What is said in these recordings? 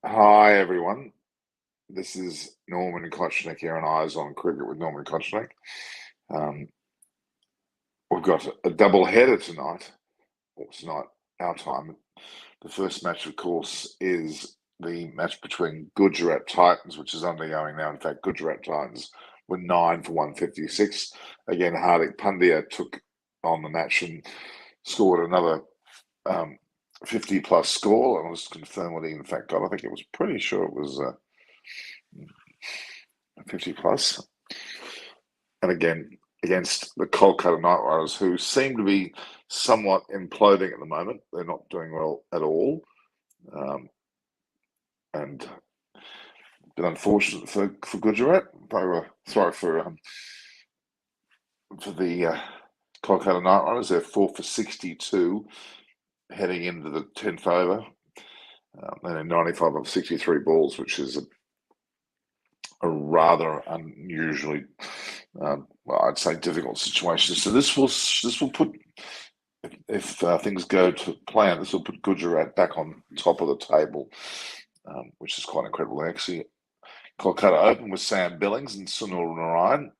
Hi everyone. This is Norman Kochnick here on Eyes on Cricket with Norman Kochnick. Um, we've got a double header tonight, or tonight our time. The first match, of course, is the match between Gujarat Titans, which is undergoing now. In fact, Gujarat Titans were 9 for 156. Again, Hardik Pandya took on the match and scored another 50 plus score. And let's confirm what he in fact got. I think it was pretty sure it was 50 plus. And again, against the Kolkata Knight Riders, who seem to be somewhat imploding at the moment. They're not doing well at all. And been unfortunate for Gujarat. They were sorry for the Kolkata Knight Riders. They're 4 for 62 heading into the 10th over. And in 95 of 63 balls, which is a rather unusually, well, I'd say, difficult situation. So this will put, if things go to plan, this will put Gujarat back on top of the table, which is quite incredible. Actually, Kolkata opened with Sam Billings and Sunil Narayan,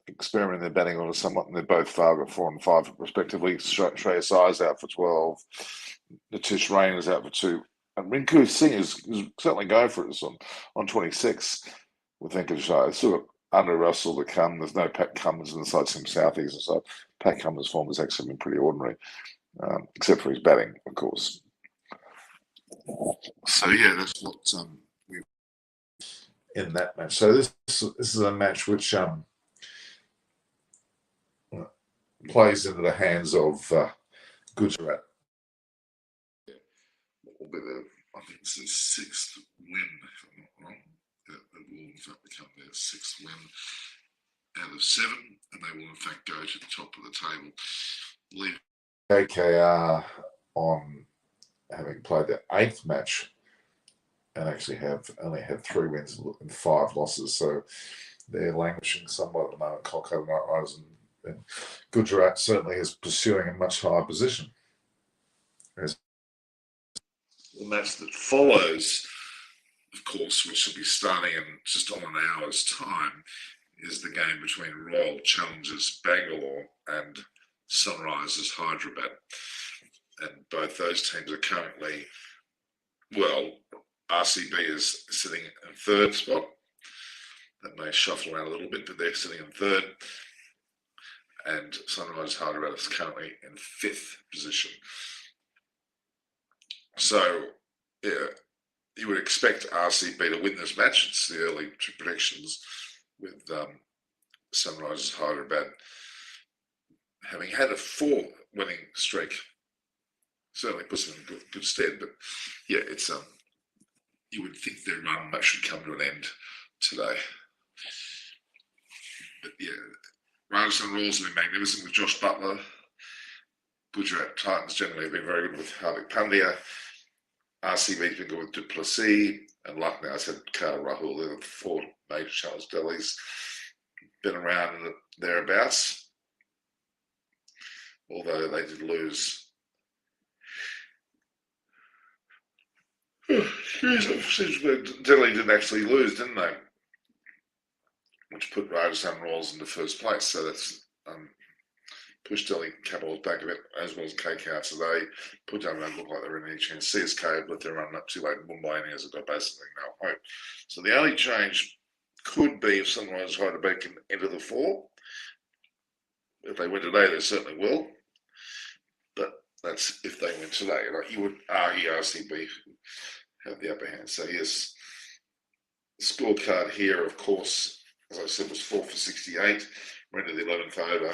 experimenting their batting order somewhat, and they're both 4 and 5 respectively. Shreyas Iyer's out for 12, Nitish Rayna's out for 2, and Rinku Singh is certainly going for it on 26 with Venkateshwar. It's sort of under Russell to come. There's no Pat Cummins in the side, some Southeast, and so Pat Cummins' form has actually been pretty ordinary, except for his batting, of course. So yeah, that's what we in that match. So this is a match which plays into the hands of Gujarat. Will be I think it's the sixth win, if I'm not wrong. It will in fact become their sixth win out of 7, and they will in fact go to the top of the table. Leave KKR on having played their 8th match and actually only had 3 wins and 5 losses. So they're languishing somewhat at the moment. Kolkata Knight Riders and Gujarat certainly is pursuing a much higher position. As the match that follows, of course, which will be starting in just on an hour's time, is the game between Royal Challengers Bangalore and Sunrisers Hyderabad. And both those teams are currently, well, RCB is sitting in 3rd spot. That may shuffle around a little bit, but they're sitting in 3rd. And Sunrisers Hyderabad is currently in 5th position. So, yeah, you would expect RCB to win this match. It's the early predictions with Sunrisers Hyderabad having had a 4 winning streak. Certainly puts them in good stead, but yeah, it's you would think their run should come to an end today. But yeah, Rajasthan Royals have been magnificent with Josh Butler. Gujarat Titans generally have been very good with Hardik Pandya. RCB's been good with Duplessis, and Lucknow's had KL Rahul. They're the 4 major challenge Delhi's been around in thereabouts, although they did lose. Delhi didn't actually lose, didn't they? Which put Rajasthan Royals into 1st place. So that's pushed Delhi Capitals back a bit, as well as KKR today. Put down don't look like they're in any chance. CSK let their run up too late. Mumbai Indians have got basically no hope. So the only change could be if Sunrise Hyderabad can enter the 4. If they win today, they certainly will. But that's if they win today. Like you would argue RCB have the upper hand. So yes, the scorecard here, of course, as I said, was 4 for 68. We're into the 11th over.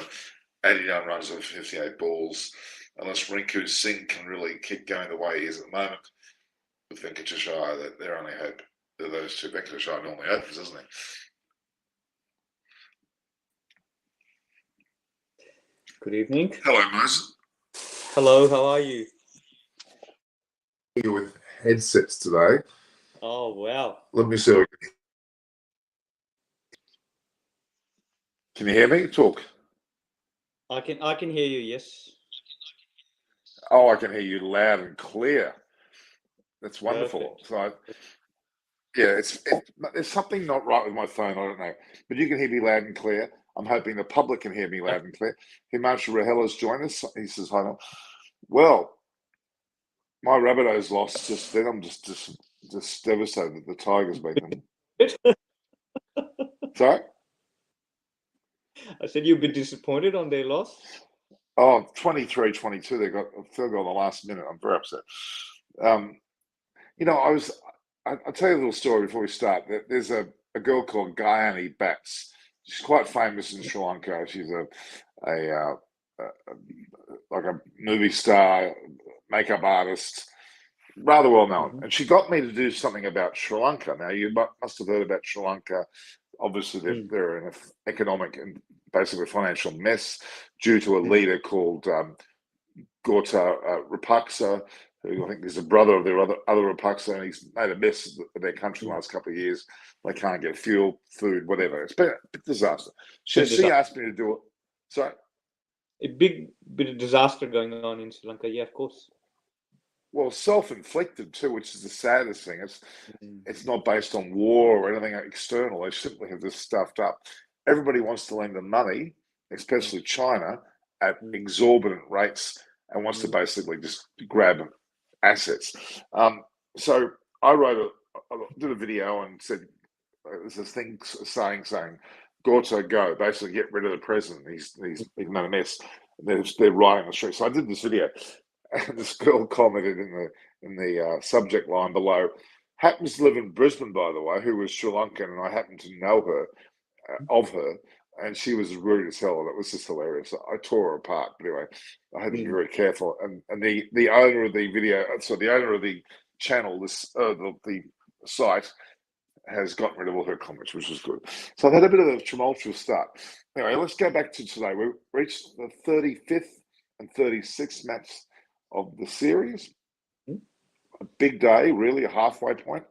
89 runs over 58 balls. Unless Rinku Singh can really keep going the way he is at the moment with Venkateshwar, that their only hope are those 2. Venkateshwar normally opens, doesn't he? Good evening. Hello, Moses. Hello, how are you? With headsets today. Oh, wow. Let me see. Can you hear me? Talk. I can hear you, yes. Oh, I can hear you loud and clear. That's wonderful. Perfect. So Yeah, there's something not right with my phone. I don't know, but you can hear me loud and clear. I'm hoping the public can hear me loud and clear. Himanshu Rahela's joined us. He says hi. Well, my Rabbitohs lost just then. I'm just devastated that the Tigers beat them. Sorry? I said you've been disappointed on their loss. Oh, 23-22. They got a field goal in the last minute. I'm very upset. You know, I'll tell you a little story before we start. There's a girl called Gayani Bats. She's quite famous in Sri Lanka. She's like a movie star, makeup artist, rather well known. And she got me to do something about Sri Lanka. Now, you must have heard about Sri Lanka. Obviously, they're in an economic and basically financial mess due to a leader called Gota Rapaksa, who I think is the brother of their other Rapaksa, and he's made a mess of their country the last couple of years. They can't get fuel, food, whatever. It's been a disaster. She asked me to do it. Sorry? A big bit of disaster going on in Sri Lanka. Yeah, of course. Well, self-inflicted too, which is the saddest thing. It's not based on war or anything external. They simply have this stuffed up. Everybody wants to lend them money, especially China, at exorbitant rates, and wants to basically just grab assets. So I did a video and said, there's this thing saying, Gorto, go, basically get rid of the president. He's made a mess. They're rioting the street. So I did this video, and this girl commented in the subject line below, happens to live in Brisbane, by the way, who was Sri Lankan, and I happen to know her, of her, and she was rude as hell, and it was just hilarious. I tore her apart. But anyway, I had to be very careful. And the owner of the video, so the owner of the channel, the site, has gotten rid of all her comments, which is good. So I've had a bit of a tumultuous start. Anyway, let's go back to today. We reached the 35th and 36th match of the series. A big day, really, a halfway point.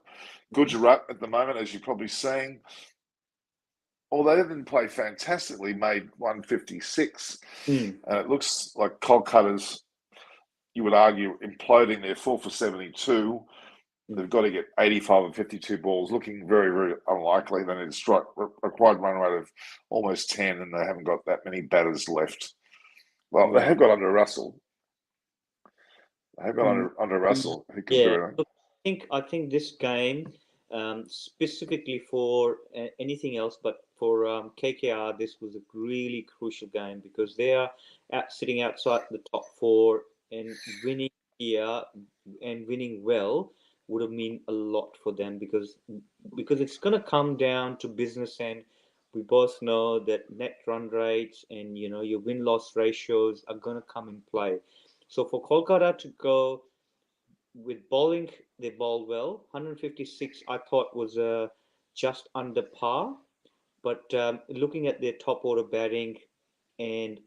Gujarat at the moment, as you're probably seeing, although they didn't play fantastically, made 156. It looks like Kolkata's, you would argue, imploding. They're 4 for 72. They've got to get 85 and 52 balls, looking very, very unlikely. They need to strike a required run rate of almost 10, and they haven't got that many batters left. Well, they have got under Russell. They have got under Russell. Who can do it. Look, I think this game, specifically for anything else, but for KKR, this was a really crucial game because they are sitting outside the top 4, and winning here and winning well would have meant a lot for them because it's going to come down to business, and we both know that net run rates and your win-loss ratios are going to come in play. So for Kolkata to go with bowling, they bowled well. 156, I thought, was just under par. But looking at their top order batting, and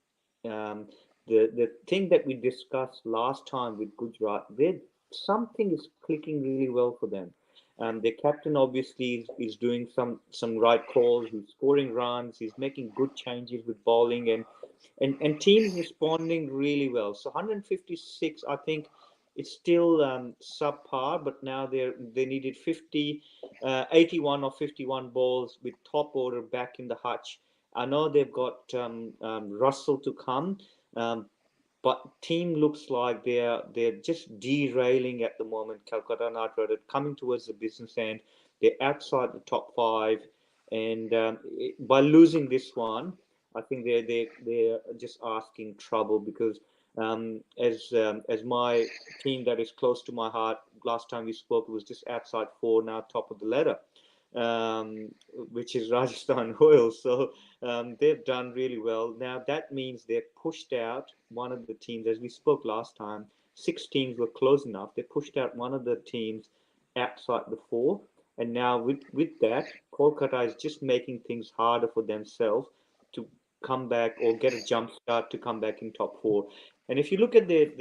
the thing that we discussed last time with Gujarat, something is clicking really well for them. Their captain obviously is doing some right calls. He's scoring runs. He's making good changes with bowling, and teams responding really well. So 156, I think, it's still subpar, but now they needed 81 or 51 balls with top order back in the hutch. I know they've got Russell to come, but team looks like they're just derailing at the moment. Calcutta Knight Riders coming towards the business end. They're outside the top 5, and by losing this one, I think they're just asking trouble because as my team that is close to my heart, last time we spoke, it was just outside 4, now top of the ladder, which is Rajasthan Royals. So they've done really well. Now that means they've pushed out one of the teams, as we spoke last time. 6 teams were close enough. They pushed out one of the teams outside the 4. And now with that, Kolkata is just making things harder for themselves to come back or get a jump start to come back in top 4. And if you look at their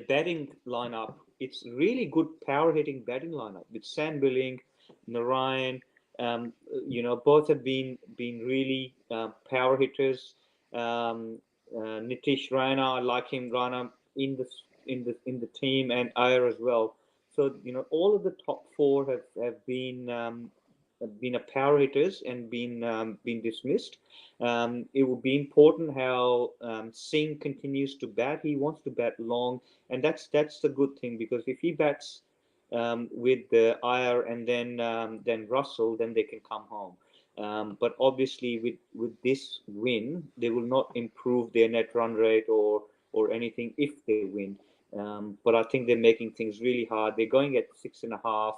batting lineup, it's really good power hitting batting lineup with Sam Billing, Narayan. Both have been really power hitters. Nitish Rana, I like him, Rana in the team, and Iyer as well. So all of the top four have been a power hitters and been dismissed. It will be important how Singh continues to bat. He wants to bat long, and that's the good thing, because if he bats with the Iyer and then Russell, then they can come home. But obviously, with this win, they will not improve their net run rate or anything if they win. But I think they're making things really hard. They're going at 6.5,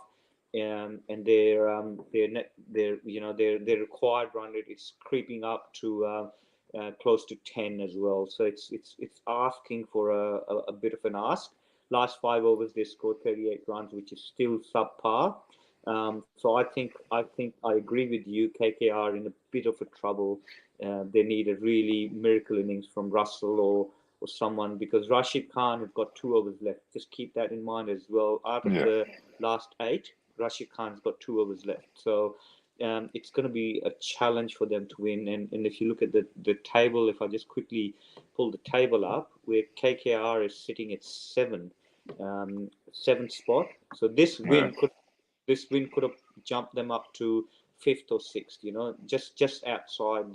and their required run rate is creeping up to close to 10 as well. So it's asking for a bit of an ask. Last 5 overs, they scored 38 runs, which is still subpar. So I agree with you. KKR in a bit of a trouble. They need a really miracle innings from Russell or someone, because Rashid Khan has got 2 overs left. Just keep that in mind as well. Out of the last 8, Rashid Khan's got 2 overs left. So it's going to be a challenge for them to win. And if you look at the table, if I just quickly pull the table up, where KKR is sitting at 7th spot. So this win could have jumped them up to 5th or 6th. Just outside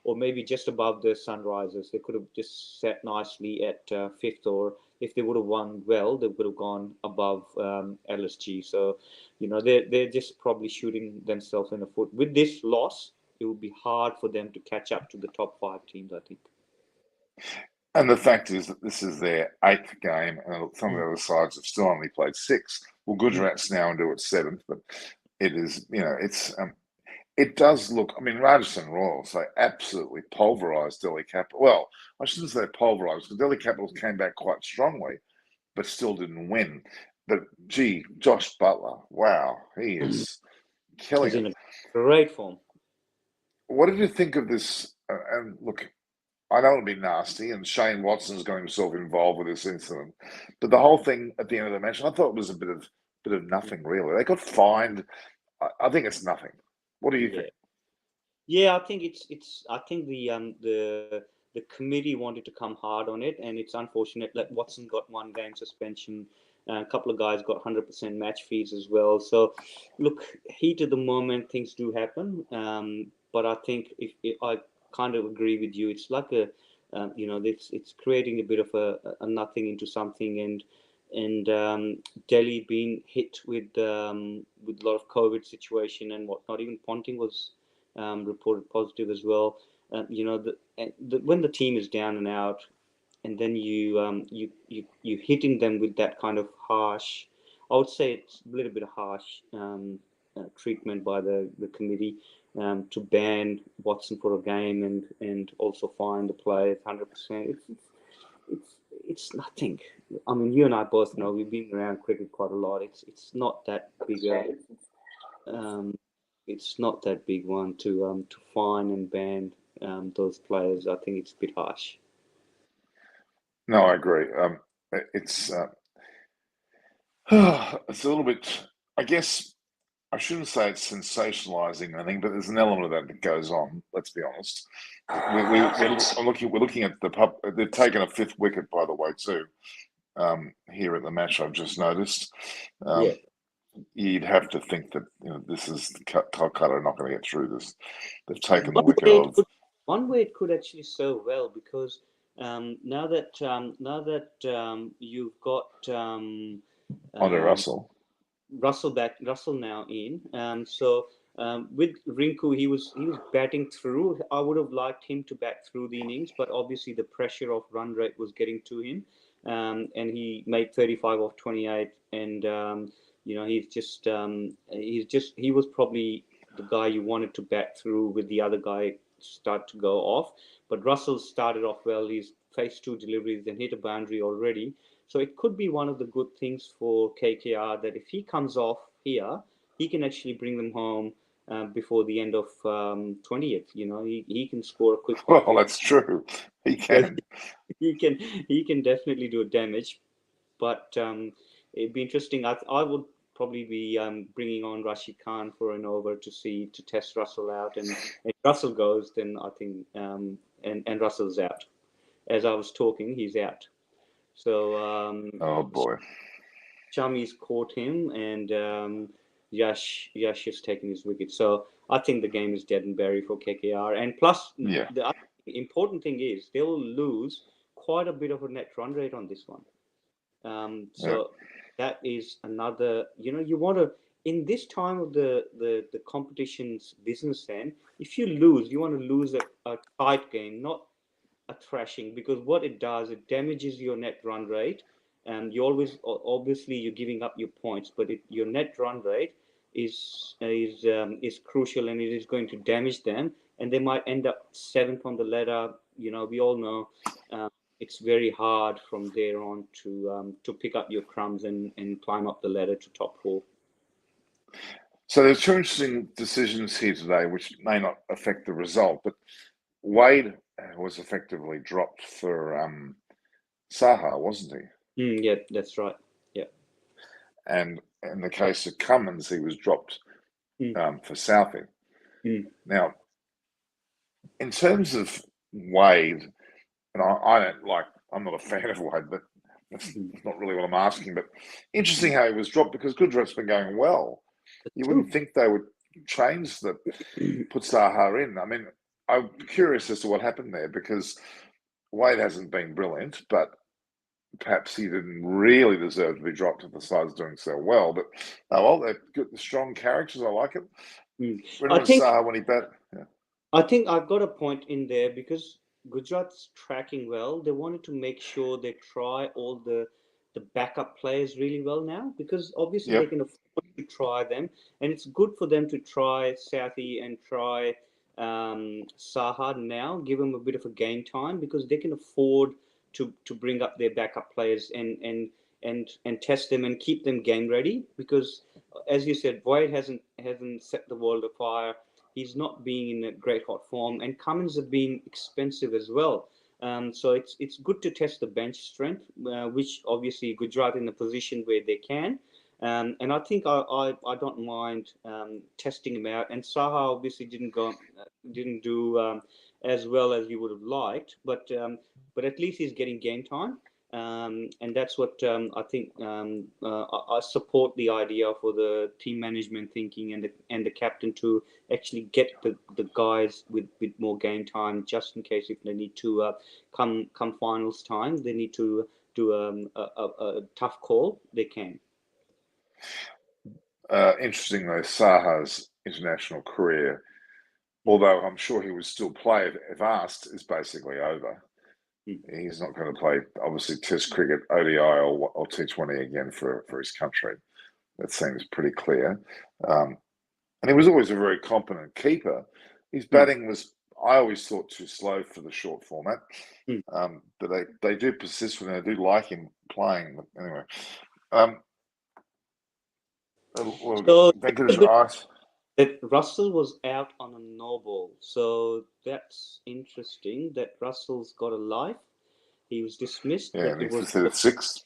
or maybe just above the Sunrisers. They could have just sat nicely at 5th, or if they would have won well, they would have gone above LSG. So, they're just probably shooting themselves in the foot. With this loss, it will be hard for them to catch up to the top 5 teams, I think. And the fact is that this is their 8th game, and some of the other sides have still only played 6. Well, Gujarat's now into its 7th, but it is, it does look. I mean, Rajasthan Royals, they absolutely pulverised Delhi Capital. Well, I shouldn't say pulverised, because Delhi Capitals came back quite strongly, but still didn't win. But gee, Josh Butler, wow, he is killing He's in it. a great form. What did you think of this? And look, I know it'll be nasty, and Shane Watson's got himself involved with this incident. But the whole thing at the end of the match, I thought it was a bit of nothing, really. They got fined. I think it's nothing. What do you think? Yeah, I think I think the committee wanted to come hard on it, and it's unfortunate that Watson got 1 game suspension. A couple of guys got 100% match fees as well. So, look, heat of the moment, things do happen. But I think if I kind of agree with you, it's like it's creating a bit of a nothing into something, and Delhi being hit with a lot of COVID situation and whatnot. Even Ponting was reported positive as well. When the team is down and out, and then you hitting them with that kind of harsh, I would say it's a little bit harsh treatment by the committee to ban Watson for a game and also fine the players 100%. It's nothing. I mean, you and I both know, we've been around cricket quite a lot. It's not that big it's not that big one to fine and ban those players. I think it's a bit harsh. No, I agree. It's it's a little bit. I guess I shouldn't say it's sensationalizing anything, but there's an element of that goes on. Let's be honest. We're looking at the pub. They've taken a 5th wicket, by the way, too. Here at the match, I've just noticed. You'd have to think that this is Calcutta are not going to get through this. They've taken the wicket of. One way it could actually serve well, because now that you've got Russell now in, so with Rinku, he was batting through. I would have liked him to bat through the innings, but obviously the pressure of run rate was getting to him, and he made 35 off 28, and he was probably the guy you wanted to bat through with the other guy start to go off. But Russell started off well. He's faced 2 deliveries and hit a boundary already. So it could be one of the good things for KKR, that if he comes off here, he can actually bring them home before the end of 20th. He can score a quick. Well, that's true. He can. He can definitely do damage. But it'd be interesting. I would probably be bringing on Rashid Khan for an over to test Russell out, and if Russell goes, then I think and Russell's out. As I was talking, he's out. So oh boy. Shami's caught him, and Yash has taken his wicket. So I think the game is dead and buried for KKR. And plus, Yeah. the other important thing is they will lose quite a bit of a net run rate on this one. So that is another. You want to, in this time of the competition's business end, if you lose, you want to lose a tight game, not a thrashing, because what it does, it damages your net run rate, and you always, obviously you're giving up your points, but your net run rate is crucial, and it is going to damage them, and they might end up seventh on the ladder. We all know it's very hard from there on to pick up your crumbs and climb up the ladder to top four. So there's two interesting decisions here today, which may not affect the result, but Wade was effectively dropped for Saha, wasn't he? Yeah, that's right. Yeah. And in the case of Cummins, he was dropped for Southie. Now, in terms of Wade, and I don't like, I'm not a fan of Wade, but that's not really what I'm asking. But interesting how he was dropped, because Gujarat's been going well. You wouldn't think they would change put Saha in. I mean, I'm curious as to what happened there, because Wade hasn't been brilliant, but perhaps he didn't really deserve to be dropped if the side's doing so well. But they've got the strong characters. I like it. When was Saha when he bat? Yeah. I think I've got a point in there, because Gujarat's tracking well. They wanted to make sure they try all the backup players really well now, because obviously they can afford to try them, and it's good for them to try Southie and try Saha now, give them a bit of a game time, because they can afford to bring up their backup players and test them and keep them game ready, because as you said, Boyd hasn't set the world afire. He's not being in a great hot form, and Cummins have been expensive as well. So it's good to test the bench strength, which obviously Gujarat in a position where they can. And I think I don't mind testing him out. And Saha obviously didn't do as well as we would have liked, but at least he's getting game time. And that's what I think. I support the idea for the team management thinking and the captain to actually get the guys with more game time, just in case if they need to come finals time, they need to do a tough call, they can. Interesting though, Saha's international career, although I'm sure he would still play if asked, is basically over. He's not going to play, obviously, Test cricket, ODI, or T20 again for his country. That seems pretty clear. And he was always a very competent keeper. His batting was, I always thought, too slow for the short format. But they do persist with him. They do like him playing. But anyway. That Russell was out on a no ball, so that's interesting. That Russell's got a life. He was dismissed. Yeah, and he's at 6.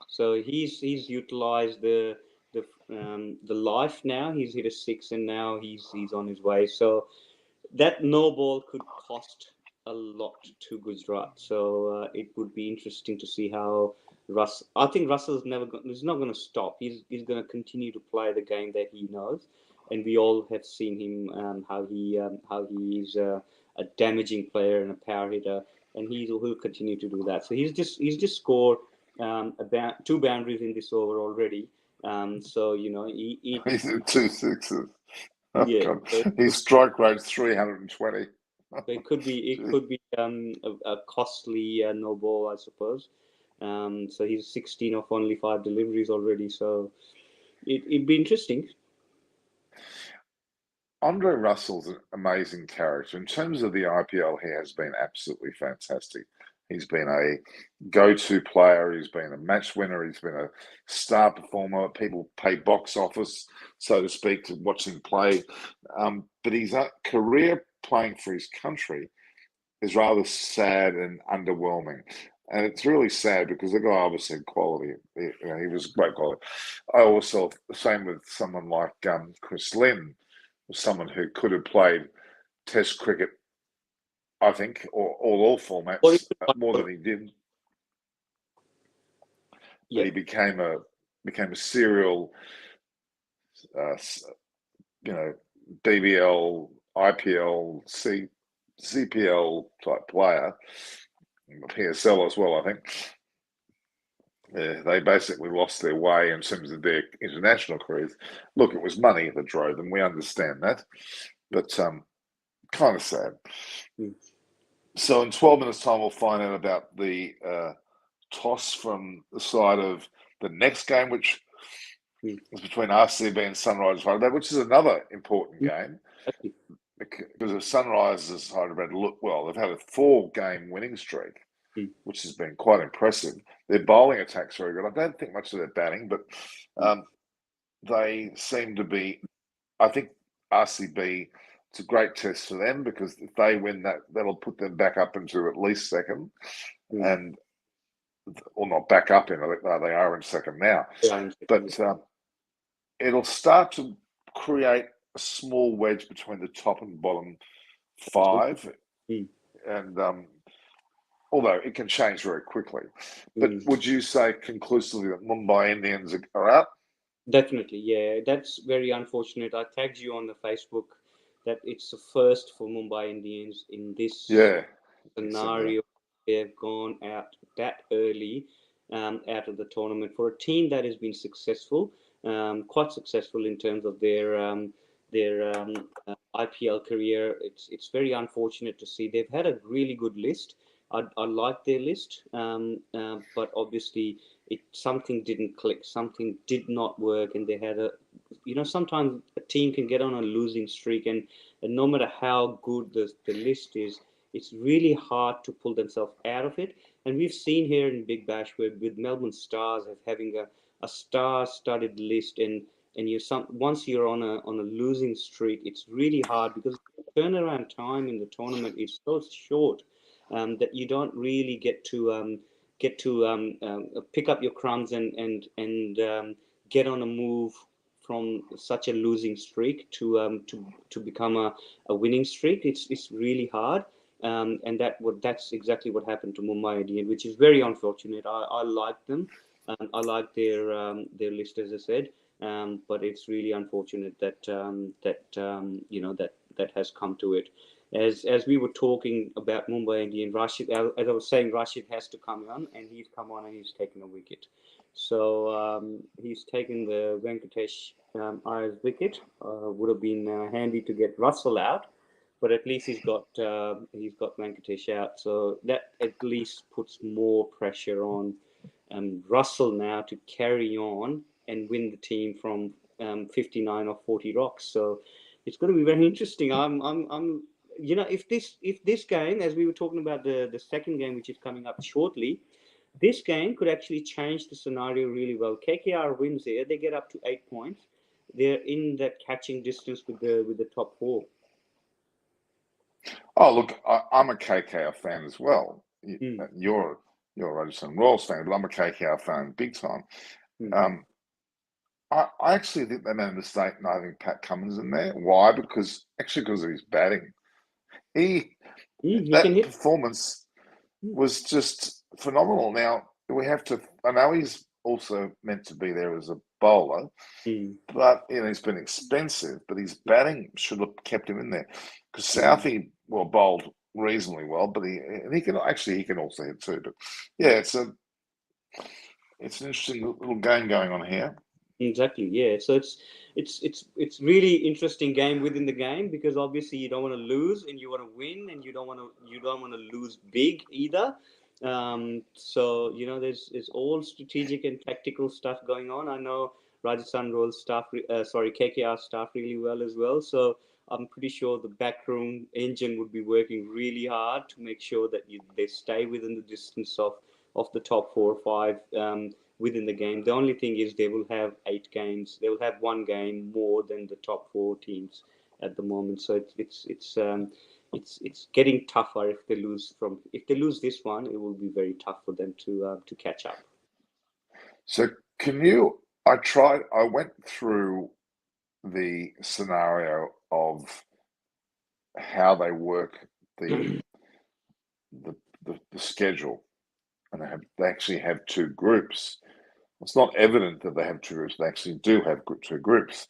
So he's utilised the life now. He's hit a 6, and now he's on his way. So that no ball could cost a lot to Gujarat. So it would be interesting to see how I think Russell's he's not going to stop. He's going to continue to play the game that he knows, and we all have seen him how he is a damaging player and a power hitter, and he'll continue to do that. So he's just scored about 2 boundaries in this over already. So he's in 2 sixes. Oh, yeah, God. His strike rate's 320. It could be a costly no ball, I suppose. So he's 16 off only 5 deliveries already. So it'd be interesting. Andre Russell's an amazing character. In terms of the IPL, he has been absolutely fantastic. He's been a go-to player. He's been a match winner. He's been a star performer. People pay box office, so to speak, to watch him play. But his career playing for his country is rather sad and underwhelming. And it's really sad because the guy obviously had quality. He was great quality. I also, the same with someone like Chris Lynn, was someone who could have played Test cricket, I think, or all formats more than he did. But he became became a serial, BBL, IPL, CPL type player, PSL as well, I think. They basically lost their way in terms of their international careers. Look, it was money that drove them. We understand that, but kind of sad. Mm. So in 12 minutes' time, we'll find out about the toss from the side of the next game, which is between RCB and Sunrisers Hyderabad, which is another important game. Exactly. Because if Sunrisers Hyderabad look well, they've had a 4-game winning streak, which has been quite impressive. Their bowling attack's very good. I don't think much of their batting, but they seem to be. I think RCB. It's a great test for them because if they win that, that'll put them back up into at least second, and or not back up in. I think they are in second now, but it'll start to create a small wedge between the top and bottom 5, and although it can change very quickly. But would you say conclusively that Mumbai Indians are out? Definitely, yeah. That's very unfortunate. I tagged you on the Facebook that it's the first for Mumbai Indians in this scenario. They have gone out that early out of the tournament for a team that has been successful, quite successful in terms of their IPL career. It's very unfortunate to see. They've had a really good list. I like their list, but obviously something didn't click, something did not work, and they had sometimes a team can get on a losing streak, and no matter how good the list is, it's really hard to pull themselves out of it. And we've seen here in Big Bash with Melbourne Stars having a star-studded list, and once you're on a losing streak, it's really hard because the turnaround time in the tournament is so short. That you don't really get to pick up your crumbs and get on a move from such a losing streak to become a winning streak. It's really hard, and that's exactly what happened to Mumbai Indians, which is very unfortunate. I like them, I like their list, as I said, but it's really unfortunate that that has come to it. As we were talking about Mumbai Indian, Rashid, as I was saying, Rashid has to come on, and he's come on and he's taken a wicket. So he's taken the Venkatesh Iyer's wicket. Would have been handy to get Russell out, but at least he's got Venkatesh out. So that at least puts more pressure on Russell now to carry on and win the team from 59 or 40 rocks. So it's going to be very interesting. I'm if this game, as we were talking about the second game, which is coming up shortly, this game could actually change the scenario really well. KKR wins here; they get up to 8 points. They're in that catching distance with the top 4. Oh, look, I'm a KKR fan as well. You're a Rajasthan Royals fan, but I'm a KKR fan big time. I actually think they made a mistake not having Pat Cummins in there. Why? Because of his batting. That performance was just phenomenal. Now I know he's also meant to be there as a bowler, but he's been expensive. But his batting should have kept him in there because Southee bowled reasonably well, but he can also hit too. But yeah, it's an interesting little game going on here. Exactly, yeah. So it's really interesting game within the game because obviously you don't want to lose and you want to win, and you don't want to lose big either. So there's all strategic and tactical stuff going on. I know Rajasthan Royals staff, KKR staff really well as well. So I'm pretty sure the backroom engine would be working really hard to make sure that they stay within the distance of the top 4 or 5 within the game. The only thing is they will have 8 games. They will have 1 game more than the top 4 teams at the moment. So it's getting tougher if they lose this one. It will be very tough for them to catch up. So I went through the scenario of how they work the schedule, and they actually have 2 groups. It's not evident that they have two groups. They actually do have two groups.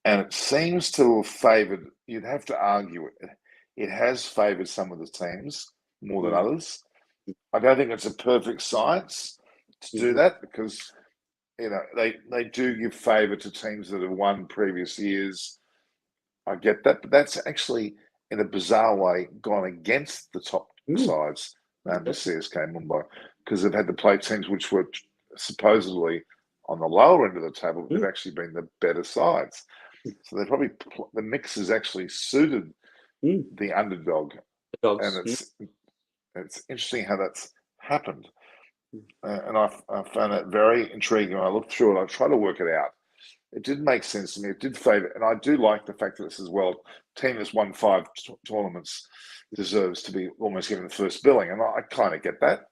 And it seems to have favoured, you'd have to argue it has favoured some of the teams more than others. I don't think it's a perfect science to do that, because they do give favour to teams that have won previous years. I get that, but that's actually, in a bizarre way, gone against the top sides, namely CSK Mumbai, because they've had to play teams which were supposedly on the lower end of the table, but they've actually been the better sides. So they probably, the mix has actually suited the underdog, and it's interesting how that's happened. And I found that very intriguing. I looked through it. I tried to work it out. It did make sense to me. It did favour, and I do like the fact that this as well. Team that's won 5 tournaments deserves to be almost given the first billing, and I kind of get that.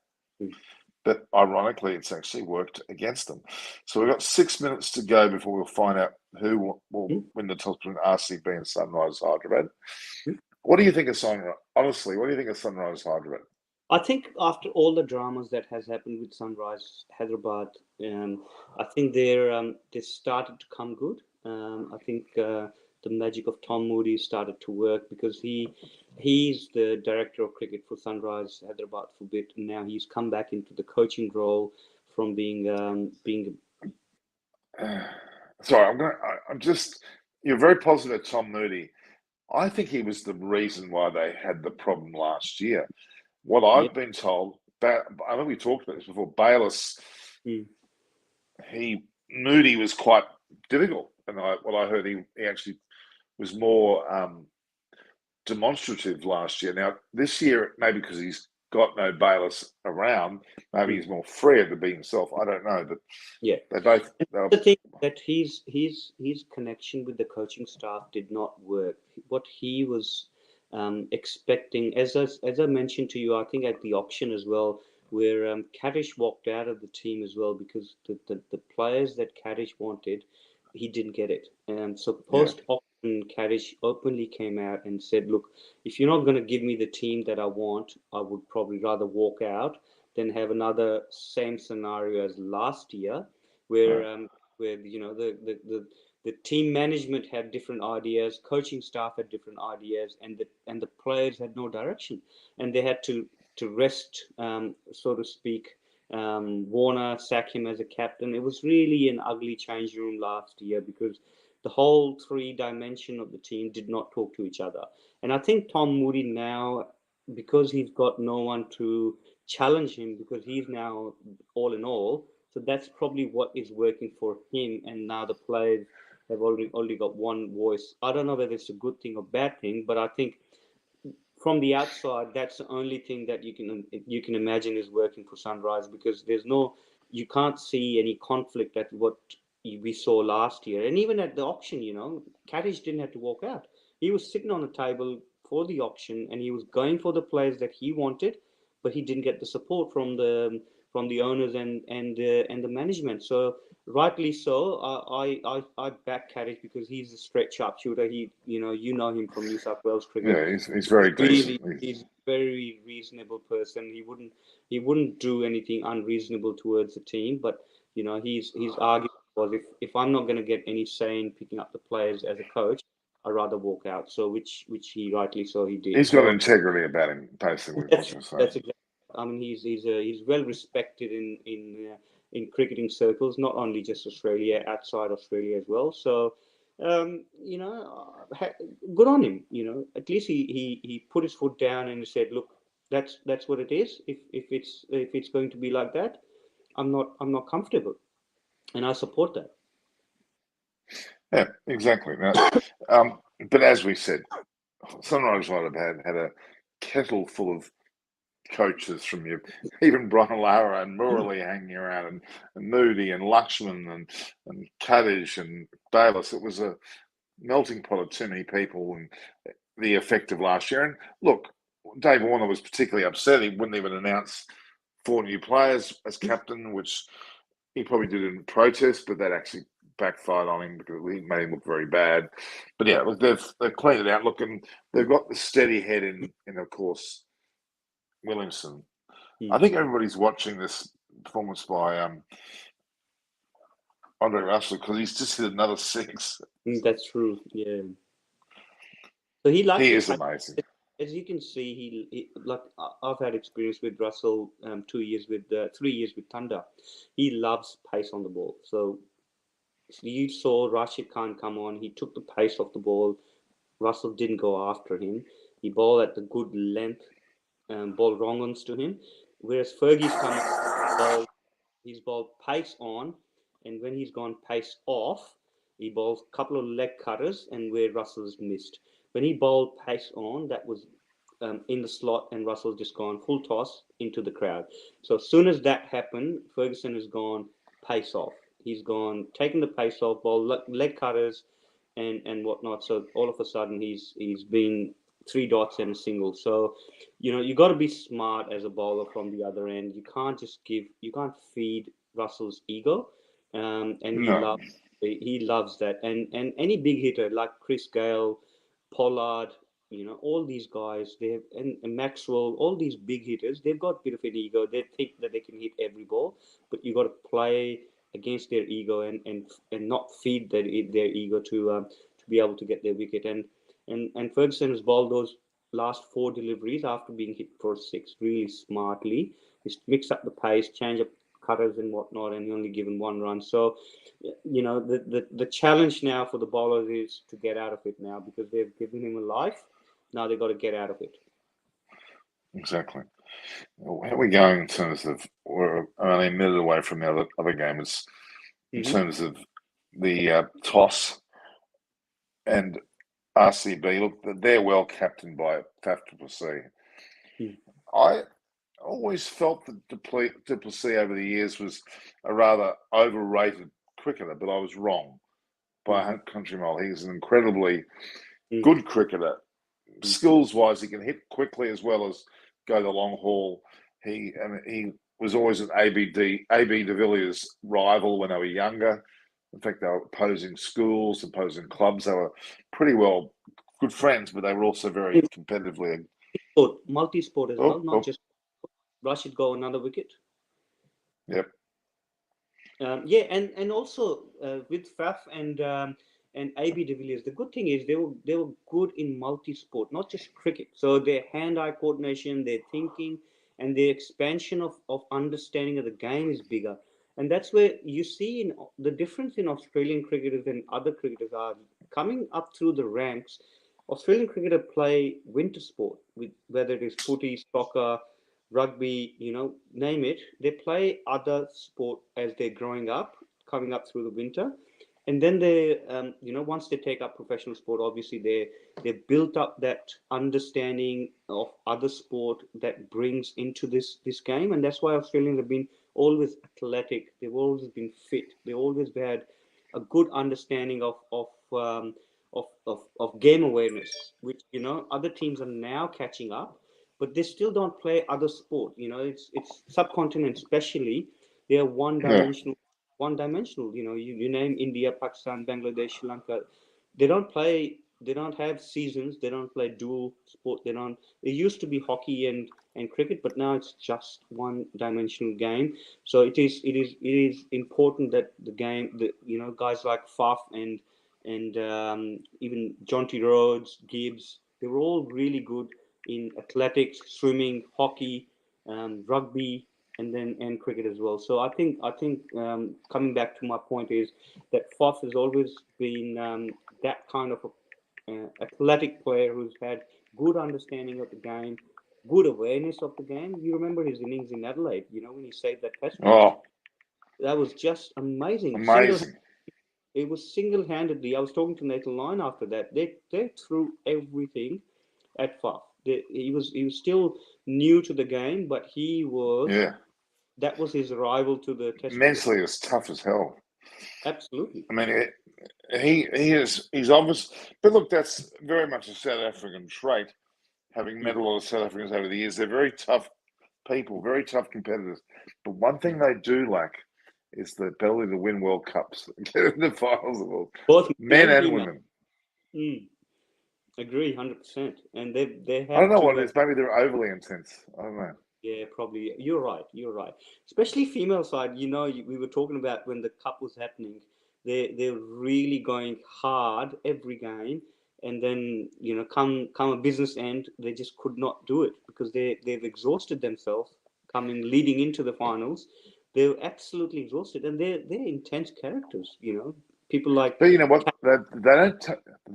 But ironically, it's actually worked against them. So we've got 6 minutes to go before we'll find out who will win the toss between RCB and Sunrise Hyderabad. What do you think of Sunrise? Honestly, what do you think of Sunrise Hyderabad? I think after all the dramas that has happened with Sunrise Hyderabad, I think they started to come good. I think the magic of Tom Moody started to work, because he's the director of cricket for Sunrise Hyderabad for a bit, and now he's come back into the coaching role from being. Sorry, you're very positive, Tom Moody. I think he was the reason why they had the problem last year. What I've been told, I know we talked about this before, Bayliss, Moody was quite difficult. And what I heard, he actually was more demonstrative last year. Now, this year, maybe because he's got no Bayliss around, maybe he's more freer to be himself. I don't know. But they both... The thing that his connection with the coaching staff did not work. What he was expecting, as I mentioned to you, I think at the auction as well, where Kaddish walked out of the team as well, because the players that Kaddish wanted, he didn't get it. And so post-auction, Kaddish openly came out and said, look, if you're not going to give me the team that I want, I would probably rather walk out than have another same scenario as last year, where the team management had different ideas, coaching staff had different ideas, and the players had no direction, and they had to rest, so to speak, Warner, sack him as a captain. It was really an ugly change room last year, because the whole 3-dimension of the team did not talk to each other. And I think Tom Moody now, because he's got no one to challenge him, because he's now all in all, so that's probably what is working for him. And now the players have only got one voice. I don't know whether it's a good thing or bad thing, but I think from the outside, that's the only thing that you can imagine is working for Sunrise, because you can't see any conflict at what we saw last year. And even at the auction, Kaddish didn't have to walk out. He was sitting on the table for the auction, and he was going for the players that he wanted, but he didn't get the support from the owners and the management. So rightly so, I back Kaddish, because he's a straight sharpshooter. You know him from New South Wales cricket. Yeah, he's very decent. He's a very reasonable person. He wouldn't do anything unreasonable towards the team. But his argument was, if I'm not going to get any say in picking up the players as a coach, I'd rather walk out. So which he rightly so he did. He's got integrity about him, basically. That's exactly. I mean, he's well respected in cricketing circles, not only just Australia, outside Australia as well. So, good on him. At least he put his foot down and said, "Look, that's what it is. If it's going to be like that, I'm not comfortable, and I support that." Yeah, exactly. Now, but as we said, Sunrise Hyderabad had a kettle full of coaches from even Brian Lara and Murali hanging around, and Moody and Lakshman and Kaddish and Bayliss. It was a melting pot of too many people, and the effect of last year. And look, Dave Warner was particularly upset. He wouldn't even announce 4 new players as captain, which he probably did in protest, but that actually backfired on him because he made him look very bad. But yeah, look, they've cleaned it out. Look, and they've got the steady head in of course, Williamson. I think everybody's watching this performance by Andre Russell, because he's just hit another 6. That's true. Yeah. So he likes He to is pace. amazing. As you can see, he like I've had experience with Russell, 2 years with 3 years with Thunder. He loves pace on the ball. So you saw Rashid Khan come on. He took the pace off the ball. Russell didn't go after him. He balled at the good length, ball wrong ons to him. Whereas Fergie's come on, he's balled pace on, and when he's gone pace off, he bowls a couple of leg cutters, and where Russell's missed. When he bowled pace on, that was in the slot, and Russell's just gone full toss into the crowd. So as soon as that happened, Ferguson has gone pace off. He's gone taken the pace off, ball leg cutters, and whatnot. So all of a sudden, he's been 3 dots and a single. So you got to be smart as a bowler from the other end. You can't feed Russell's ego, and No. he loves that. And any big hitter like Chris Gale, Pollard, all these guys, and Maxwell, all these big hitters, they've got a bit of an ego. They think that they can hit every ball, but you got to play against their ego and not feed their ego to be able to get their wicket. And Ferguson has bowled those last 4 deliveries after being hit for 6 really smartly. He's mixed up the pace, change up cutters and whatnot, and he only given 1 run. So, the challenge now for the bowlers is to get out of it now, because they've given him a life. Now they've got to get out of it. Exactly. How are we going in terms of, we're only a minute away from the other game, is in terms of the toss and RCB? Look, they're well captained by Faf C. I always felt that Duplessis over the years was a rather overrated cricketer, but I was wrong by a country mile. He's an incredibly good cricketer. Skills-wise, he can hit quickly as well as go the long haul. He was always an AB de Villiers' rival when they were younger. In fact, they were opposing schools, opposing clubs. They were pretty well good friends, but they were also very competitively. Multi-sport as well, not just Rashid go another wicket. Yep. And also with Faf and AB de Villiers, the good thing is they were good in multi-sport, not just cricket. So their hand-eye coordination, their thinking, and their expansion of understanding of the game is bigger. And that's where you see the difference in Australian cricketers and other cricketers are coming up through the ranks. Australian cricketers play winter sport, with whether it is footy, soccer, rugby, name it. They play other sport as they're growing up, coming up through the winter. And then they, once they take up professional sport, obviously they built up that understanding of other sport that brings into this game. And that's why Australians have been always athletic. They've always been fit. They always had a good understanding of game awareness, which other teams are now catching up, but they still don't play other sport. It's subcontinent, especially they are one-dimensional. You name India, Pakistan, Bangladesh, Sri Lanka. They don't have seasons. They don't play dual sport. It used to be hockey and cricket, but now it's just one-dimensional game. So it is important that the game, guys like Faf and even Jonty Rhodes, Gibbs, they were all really good in athletics, swimming, hockey, rugby, and cricket as well. So I think coming back to my point is that Faf has always been that kind of athletic player who's had good understanding of the game, good awareness of the game. You remember his innings in Adelaide, when he saved that test match. Oh, that was just amazing. amazing. It was single-handedly. I was talking to Nathan Lyon after that. They threw everything at Faf. He was still new to the game, but he was. Yeah. That was his arrival to the test. Mentally, as tough as hell. Absolutely. I mean, he's obvious. But look, that's very much a South African trait. Having met a lot of South Africans over the years, they're very tough people, very tough competitors. But one thing they do lack is the ability to win World Cups, get in the finals of the world, both men and women. Agree, 100%. And they have. I don't know what it is. Maybe they're overly intense. I don't know. Yeah, probably. You're right. You're right. Especially female side. We were talking about when the cup was happening. They're really going hard every game, and then come a business end, they just could not do it because they've exhausted themselves. Coming leading into the finals, they're absolutely exhausted, and they're intense characters. People like But you know what? They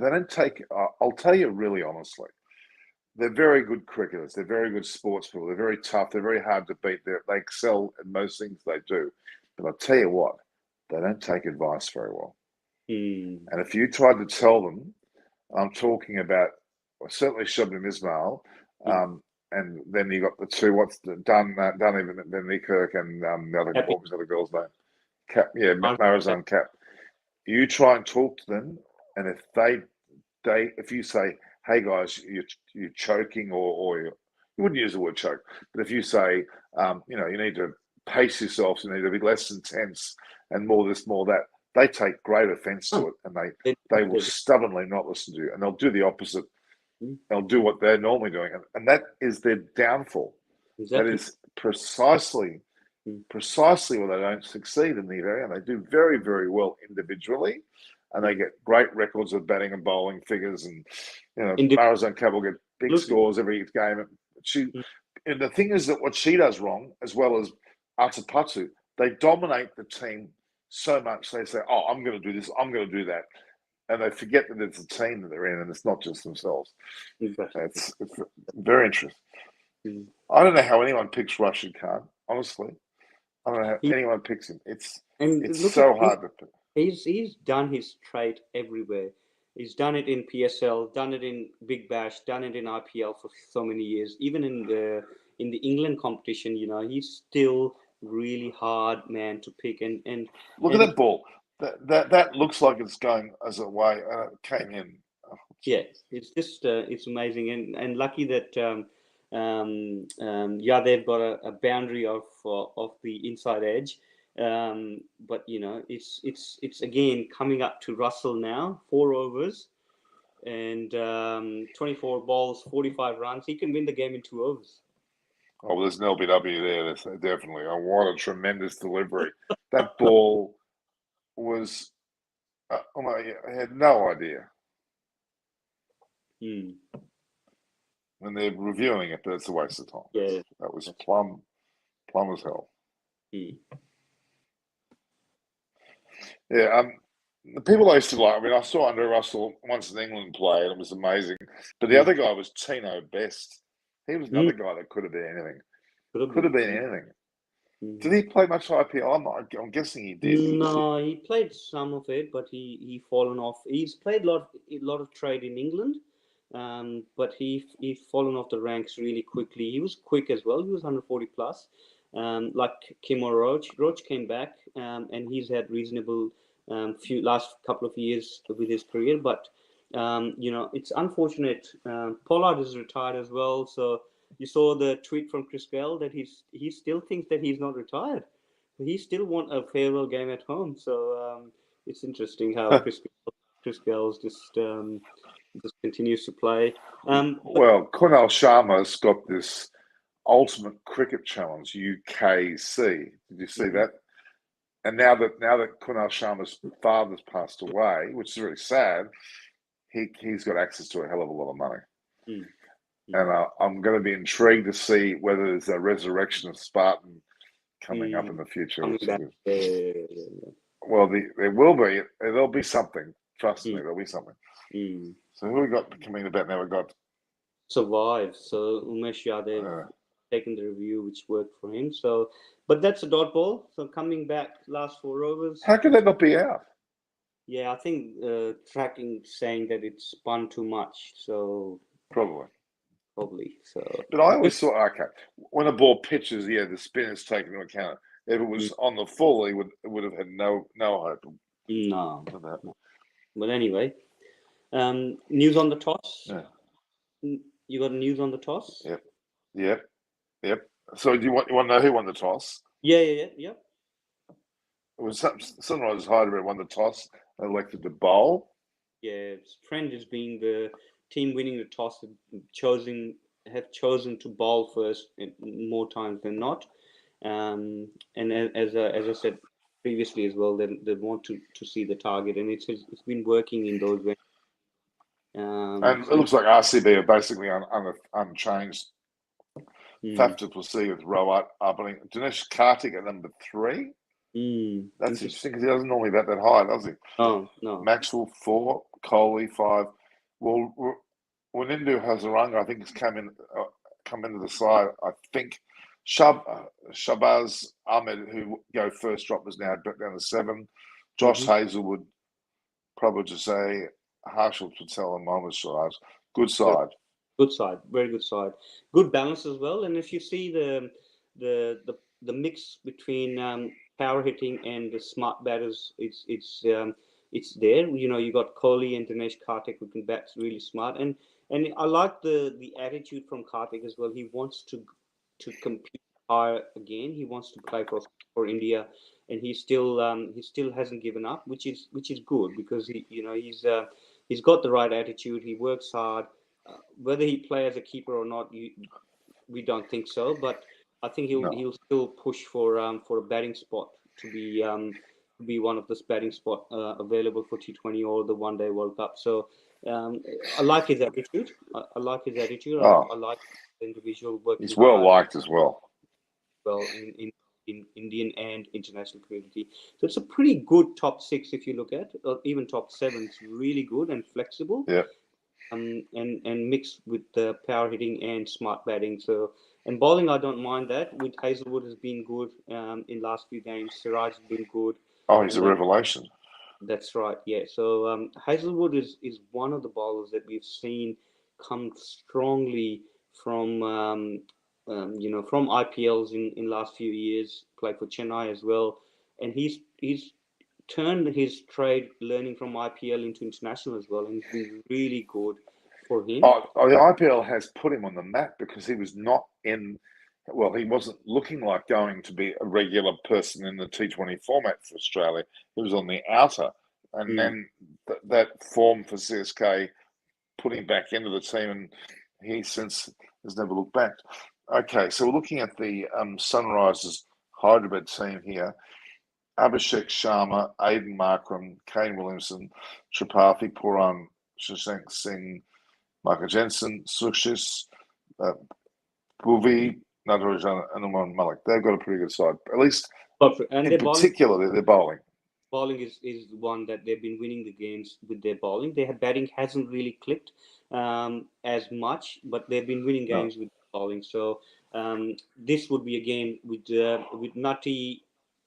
don't take. I'll tell you really honestly. They're very good cricketers. They're very good sports people. They're very tough. They're very hard to beat. They excel in most things they do. But I'll tell you what, they don't take advice very well. Mm, And if you tried to tell them, I'm talking about certainly Shubham Ismail, mm, and then you got the two. What's the done even Van Niekerk and the other happy. what was the other girl's name? Cap, yeah, Happy. Marizan Cap. You try and talk to them, and if if you say, "Hey guys, you're choking," or you wouldn't use the word choke, but if you say, you need to pace yourselves, you need to be less intense and more this, more that, they take great offence to it, and they will stubbornly not listen to you, and they'll do the opposite. Mm. They'll do what they're normally doing, and that is their downfall. That Exactly. is precisely where they don't succeed in the area, and they do very, very well individually, and they get great records of batting and bowling figures, and Marizan Cap will get big scores every game. And the thing is that what she does wrong, as well as Atapatu, they dominate the team so much. They say, "Oh, I'm going to do this. I'm going to do that," and they forget that it's a team that they're in, and it's not just themselves. Exactly. It's very interesting. Mm. I don't know how anyone picks Rashid Khan. Honestly, I don't know how He, anyone picks him. and It's look so at hard to pick. he's done his trade everywhere. He's done it in PSL, done it in Big Bash, done it in IPL for so many years. Even in the England competition, he's still really hard man to pick. And Look at that ball. That looks like it's going as a way. It came in. yeah, it's just it's amazing, and lucky that yeah, they've got a boundary of the inside edge. But it's again coming up to Russell now, 4 overs and 24 balls, 45 runs. He can win the game in 2 overs. Oh, there's an LBW there. There's definitely. Oh, what a tremendous delivery. That ball was. I had no idea Mm. when they're reviewing it, but it's a waste of time. Yeah. That was plumb as hell. Mm. Yeah. The people I used to like. I mean, I saw Andre Russell once in England play, and it was amazing. But the other guy was Tino Best. He was another guy that could have been anything. Could have been anything. Did he play much IPL? I'm guessing he did. No, he played some of it, but he fallen off. He's played a lot of trade in England, but he fallen off the ranks really quickly. He was quick as well. He was 140 plus, like Kim or Roach. Roach came back, and he's had reasonable last couple of years with his career. But it's unfortunate. Pollard is retired as well, so you saw the tweet from Chris Gale that he still thinks that he's not retired. He still won a farewell game at home, so it's interesting how Chris Gales just continues to play. Well, Kunal Sharma's got this Ultimate Cricket Challenge UKC. Did you see that? And now that Kunal Sharma's father's passed away, which is really sad, he's got access to a hell of a lot of money. And I'm going to be intrigued to see whether there's a resurrection of Spartan coming up in the future. Well, there will be. There'll be something. Trust me, there'll be something. So who we got coming about now? We got Survive. So Umesh Yadav taken the review, which worked for him. So, but that's a dot ball. So coming back last 4 overs. How could that not be out? Yeah, I think tracking saying that it's spun too much. So probably. So, but I always thought, okay, when a ball pitches, the spin is taken into account. If it was on the full, he would have had no hope. No. But anyway, news on the toss. Yeah. You got news on the toss? Yep. So do you want to know who won the toss? Yeah. It was Sunrise Hyderabad won the toss and elected to bowl. Yeah, trend is being the team winning the toss and choosing have chosen to bowl first more times than not. And as I said previously as well, they want to see the target, and it's been working in those ways. And it So looks like RCB are basically unchanged. Faf mm, to see with Rowat opening. Dinesh Karthik at number 3. That's interesting. interesting because he doesn't normally bat that high, does he? No. Maxwell 4, Kohli 5. Well, when Indu Hazaranga, I think, has come into the side. I think Shabazz Ahmed, who go first drop, is now down to 7. Josh Hazelwood, probably to say Harshal Patel and Mohammad Siraj. Good side. Good side, very good side. Good balance as well. And if you see the mix between power hitting and the smart batters, it's there. You know, you got Kohli and Dinesh Karthik who can bat really smart, and I like the attitude from Karthik as well. He wants to compete higher again. He wants to play for India, and he still hasn't given up, which is good because he's got the right attitude. He works hard. Whether he play as a keeper or not, we don't think so. But I think he'll still push for a batting spot to be one of the batting spot available for T20 or the One Day World Cup. So I like his attitude. I like his attitude. I like the individual working He's well hard liked as well. Well in Indian and international community. So it's a pretty good top 6 if you look at, or even top 7. It's really good and flexible. Yeah. And mixed with the power hitting and smart batting. So, and bowling, I don't mind that. With Hazelwood has been good in last few games. Siraj has been good. Oh, he's a revelation. That's right. Yeah. So Hazelwood is one of the bowlers that we've seen come strongly from from IPLs in last few years. Played for Chennai as well, and he's turned his trade learning from IPL into international as well, and it's been really good for him. The IPL has put him on the map because he was not in. Well, he wasn't looking like going to be a regular person in the T20 format for Australia. He was on the outer, and then that form for CSK put him back into the team, and he since has never looked back. Okay, so we're looking at the Sunrisers Hyderabad team here. Abhishek Sharma, Aidan Markram, Kane Williamson, Tripathi, Puran, Shashank Singh, Michael Jensen, Sushis, Bhuvi, Natarajan, and Umar Malik. They've got a pretty good side. At least, and in particular, their bowling. Bowling is one that they've been winning the games with their bowling. Their batting hasn't really clicked as much, but they've been winning games with bowling. So this would be a game with Nati,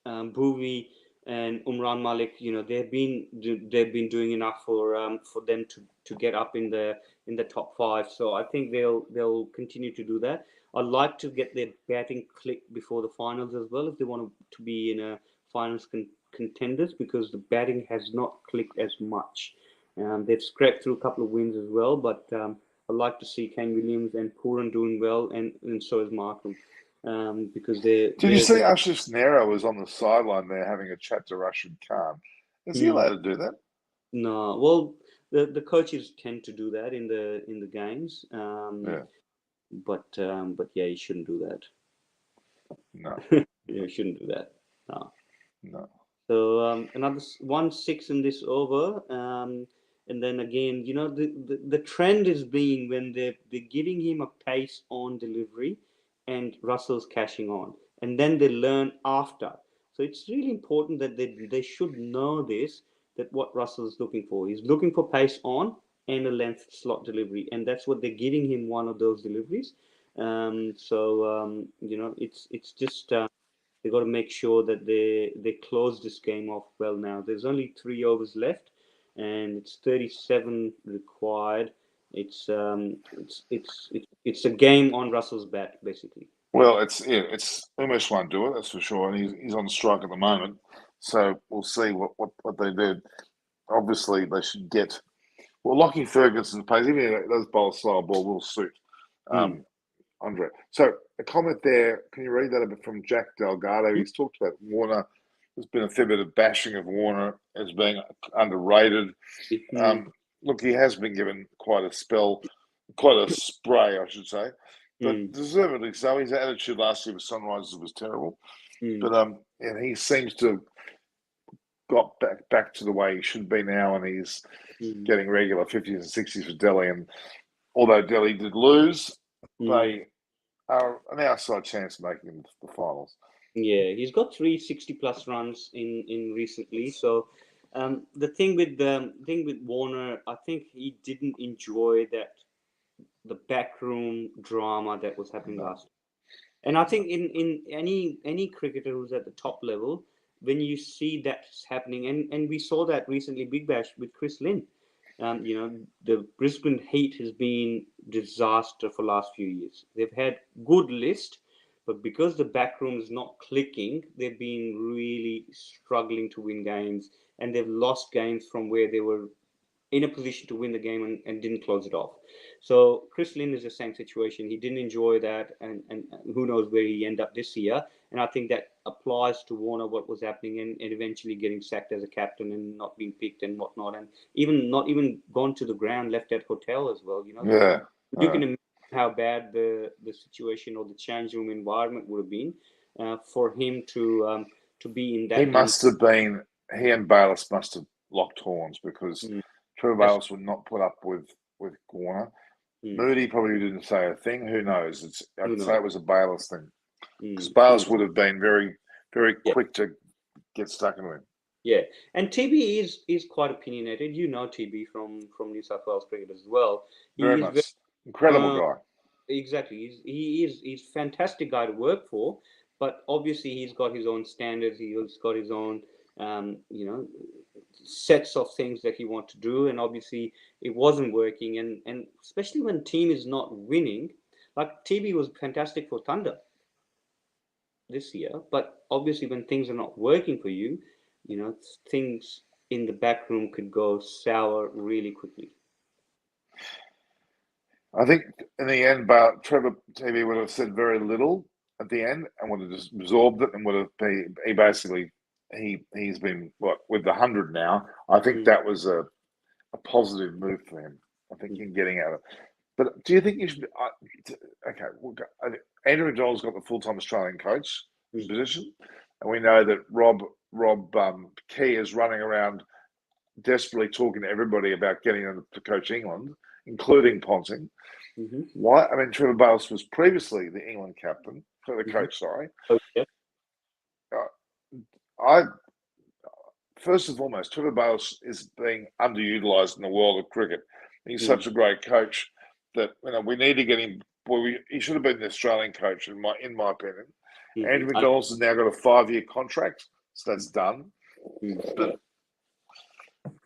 Bhuvi, and Umran Malik. You know, they've been doing enough for them to get up in the top 5. So I think they'll continue to do that. I'd like to get their batting click before the finals as well if they want to be in a finals contenders, because the batting has not clicked as much. They've scraped through a couple of wins as well, but I'd like to see Kane Williams and Puran doing well, and so is Markham. Because Did you see Ashish Nehra was on the sideline there having a chat to Rashid Khan? Is he allowed to do that? No. Well, the coaches tend to do that in the games. But yeah, you shouldn't do that. No. You shouldn't do that. No. So another 1-6 in this over, and then again, you know, the trend is being when they're giving him a pace on delivery, and Russell's cashing on, and then they learn after. So it's really important that they should know this, that what Russell's looking for. He's looking for pace on and a length slot delivery, and that's what they're giving him, one of those deliveries. You know, it's just. They've got to make sure that they close this game off well now. There's only 3 overs left, and it's 37 required. It's a game on Russell's bat, basically. Well, it's Umesh won't do it, that's for sure, and he's on strike at the moment. So we'll see what they do. Obviously, they should get. Well, Lockie Ferguson's pace, even if those bowl style ball will suit. Andre. So a comment there, can you read that a bit from Jack Delgado? He's talked about Warner. There's been a fair bit of bashing of Warner as being underrated. Look, he has been given quite a spell quite a spray, I should say, but Mm, deservedly so. His attitude last year with Sunrisers was terrible, mm, but and he seems to have got back to the way he should be now, and he's mm, getting regular 50s and 60s for Delhi. And although Delhi did lose, mm. they are an outside chance of making the finals. Yeah, he's got 360+ runs in recently. So the thing with Warner, I think he didn't enjoy that the backroom drama that was happening No, last. And I no. think in any cricketer who's at the top level, when you see that happening, and we saw that recently, Big Bash with Chris Lynn. The Brisbane Heat has been disaster for last few years. They've had good list, but because the backroom is not clicking, they've been really struggling to win games, and they've lost games from where they were in a position to win the game and didn't close it off. So Chris Lynn is the same situation. He didn't enjoy that, and who knows where he end up this year. And I think that applies to Warner, what was happening, and eventually getting sacked as a captain and not being picked and whatnot, and even not even gone to the ground, left at hotel as well. Yeah, You can imagine how bad the situation or the change room environment would have been for him to be in he that. must have been. He and Bayliss must have locked horns because Mm, Trevor that's Bayliss would not put up with Warner. mm, Moody probably didn't say a thing. Who knows? who I'd say knows. it was a Bayliss thing because Mm, Bayliss would have been very, very yeah. quick to get stuck into him. Yeah, and TB is quite opinionated. TB from New South Wales cricket as well. Very He is very much incredible firm. guy. Exactly. He's fantastic guy to work for, but obviously he's got his own standards. He's got his own um, you know sets of things that he wants to do, and obviously it wasn't working. And especially when team is not winning, like TB was fantastic for Thunder this year, but obviously when things are not working for you, things in the back room could go sour really quickly. I think in the end, but Trevor TV would have said very little at the end and would have just absorbed it and would have he basically he's been what with the 100 now. I think Mm. that was a positive move for him. I think in getting out of. But do you think you should? Okay, Andrew McDonald's got the full-time Australian coach Mm. position, and we know that Rob Key is running around desperately talking to everybody about getting him to coach England, including Ponting. Mm-hmm. Why? I mean, Trevor Bayliss was previously the England captain, for the Mm-hmm. coach. Sorry, Oh, yeah. I first and foremost, Trevor Bayliss is being underutilized in the world of cricket. He's Mm. such a great coach that we need to get him. Well, he should have been the Australian coach in my opinion. Mm-hmm. Andrew McDonald's has now got a 5-year contract, so that's done. Mm. But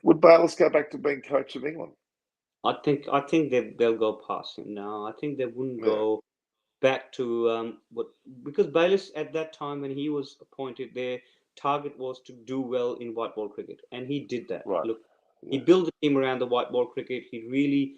would Bayliss go back to being coach of England? I think they'll go past him now. I think they wouldn't Yeah, go back to what, because Bayliss at that time when he was appointed, their target was to do well in white ball cricket, and he did that. right. Look, he Yes. built the team around the white ball cricket. He really,